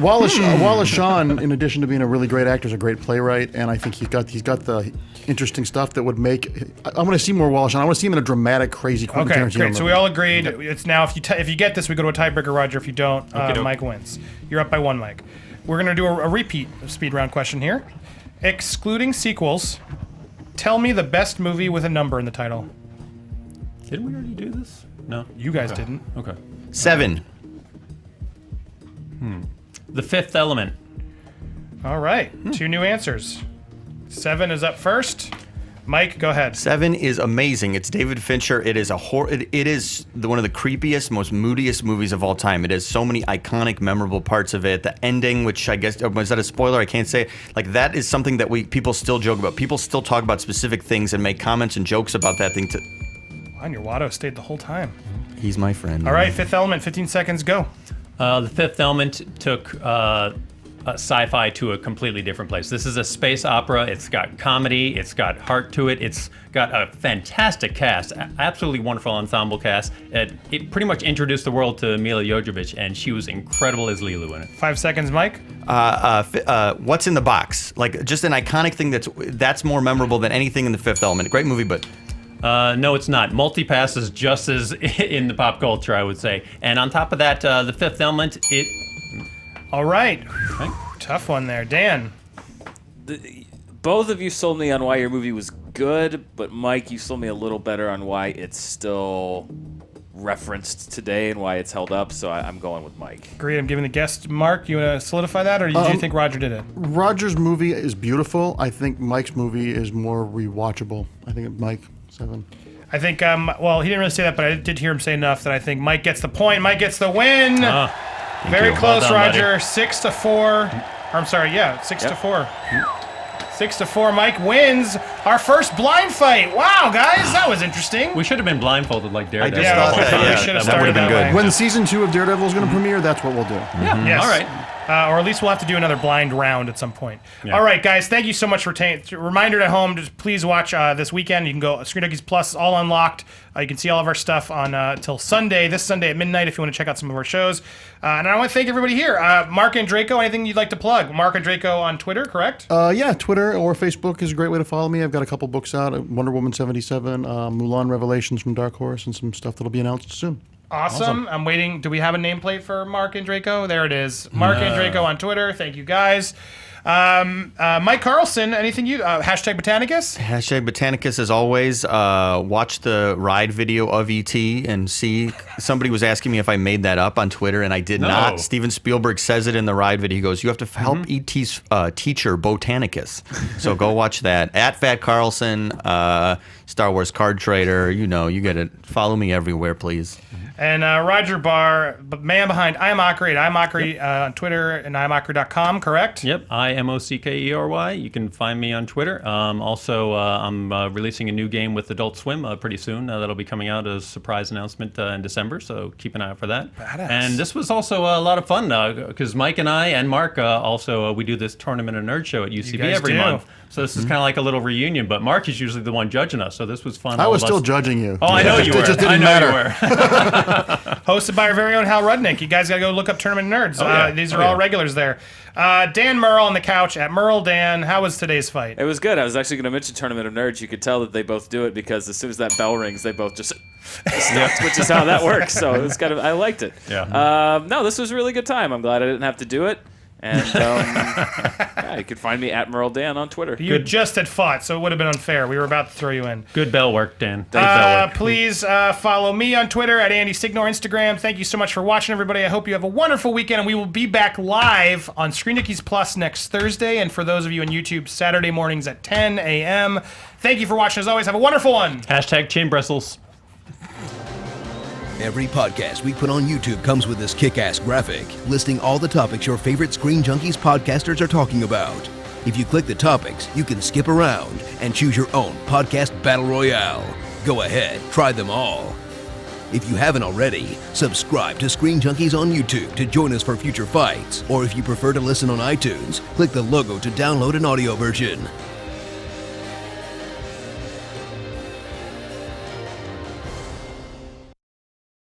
Wallace Shawn, in addition to being a really great actor, is a great playwright, and I think he's got the interesting stuff that would make. I want to see more Wallace Shawn. I want to see him in a dramatic, crazy Quentin Okay, Tarantino great. So we movie. all agreed. It's now if you get this, we go to a tiebreaker. Roger, if you don't, Mike wins. You're up by 1, Mike. We're gonna do a repeat speed round question here, excluding sequels. Tell me the best movie with a number in the title. Didn't we already do this? No. You guys didn't. Okay. 7. The Fifth Element. All right, 2 new answers. 7 is up first. Mike, go ahead. 7 is amazing. It's David Fincher. It is it is one of the creepiest, most moodiest movies of all time. It has so many iconic, memorable parts of it. The ending, which I guess was that a spoiler? I can't say. Like that is something that people still joke about. People still talk about specific things and make comments and jokes about that thing. On your Watto stayed the whole time. He's my friend. All right, Fifth Element. 15 seconds. Go. The Fifth Element took sci-fi to a completely different place. This is a space opera. It's got comedy. It's got heart to it. It's got a fantastic cast, absolutely wonderful ensemble cast. It pretty much introduced the world to Mila Jovovich, and she was incredible as Lilu in it. 5 seconds, Mike. What's in the Box? Like just an iconic thing that's more memorable than anything in The Fifth Element. Great movie, but. No, it's not. Multipass is just as in the pop culture, I would say. And on top of that, The Fifth Element, All right. Tough one there. Dan. Both of you sold me on why your movie was good, but Mike, you sold me a little better on why it's still referenced today and why it's held up. So I'm going with Mike. Great. I'm giving the guest Mark. You want to solidify that, or do you think Roger did it? Roger's movie is beautiful. I think Mike's movie is more rewatchable. I think Mike 7. I think, well, he didn't really say that, but I did hear him say enough that I think Mike gets the point. Mike gets the win. Very you. close, Well done, Roger. 6-4. Or, I'm sorry, 6-4. 6-4. Mike wins our first blind fight. Wow, guys, that was interesting. We should have been blindfolded like Daredevil. I just thought that, we yeah, should have that started would've been that good. way. When season 2 of Daredevil is going to premiere, that's what we'll do. Yeah. Yes. All right. Or at least we'll have to do another blind round at some point. Yeah. All right, guys, thank you so much for reminder at home. Just please watch this weekend. You can go Screen Junkies Plus, all unlocked. You can see all of our stuff on till Sunday, this Sunday at midnight, if you want to check out some of our shows. And I want to thank everybody here. Marc Andreyko, anything you'd like to plug? Marc Andreyko on Twitter, correct? Yeah, Twitter or Facebook is a great way to follow me. I've got a couple books out: Wonder Woman 77, Mulan Revelations from Dark Horse, and some stuff that'll be announced soon. Awesome. I'm waiting. Do we have a nameplate for Marc Andreyko? There it is. Marc Andreyko on Twitter. Thank you, guys. Mike Carlson, anything you... hashtag Botanicus? Hashtag Botanicus, as always. Watch the ride video of E.T. and see. Somebody was asking me if I made that up on Twitter, and I did not. Steven Spielberg says it in the ride video. He goes, you have to help E.T.'s teacher, Botanicus. So go watch that. At Fat Carlson, Star Wars Card Trader. You know, you get it. Follow me everywhere, please. And Roger Barr, man behind iMockery at iMockery on Twitter and iMockery.com, correct? Yep, IMOCKERY. You can find me on Twitter. Also, I'm releasing a new game with Adult Swim pretty soon. That'll be coming out as a surprise announcement in December, so keep an eye out for that. Badass. And this was also a lot of fun because Mike and I and Mark also, we do this Tournament of Nerd show at UCB guys every do. month. So this is kind of like a little reunion, but Mark is usually the one judging us, so this was fun. I all was of still us. judging you. Oh, I know you were. It just didn't I know matter. you were. Hosted by our very own Hal Rudnick. You guys got to go look up Tournament Nerds. yeah. These are all regulars there. Dan Murrell on the couch at Murrell Dan. How was today's fight? It was good. I was actually going to mention Tournament of Nerds. You could tell that they both do it because as soon as that bell rings, they both just stopped, which is how that works. So it was I liked it. Yeah. No, this was a really good time. I'm glad I didn't have to do it. And yeah, you can find me at Murrell Dan on Twitter. You just had fought, so it would have been unfair. We were about to throw you in. Good bell work, Dan. Good bell work. Please follow me on Twitter at Andy Signore, Instagram. Thank you so much for watching, everybody. I hope you have a wonderful weekend, and we will be back live on Screen Junkies Plus next Thursday, and for those of you on YouTube, Saturday mornings at 10 a.m. Thank you for watching. As always, have a wonderful one. Hashtag chain bristles. Every podcast we put on YouTube comes with this kick-ass graphic listing all the topics your favorite Screen Junkies podcasters are talking about. If you click the topics, you can skip around and choose your own podcast battle royale. Go ahead, try them all. If you haven't already, subscribe to Screen Junkies on YouTube to join us for future fights. Or if you prefer to listen on iTunes, click the logo to download an audio version.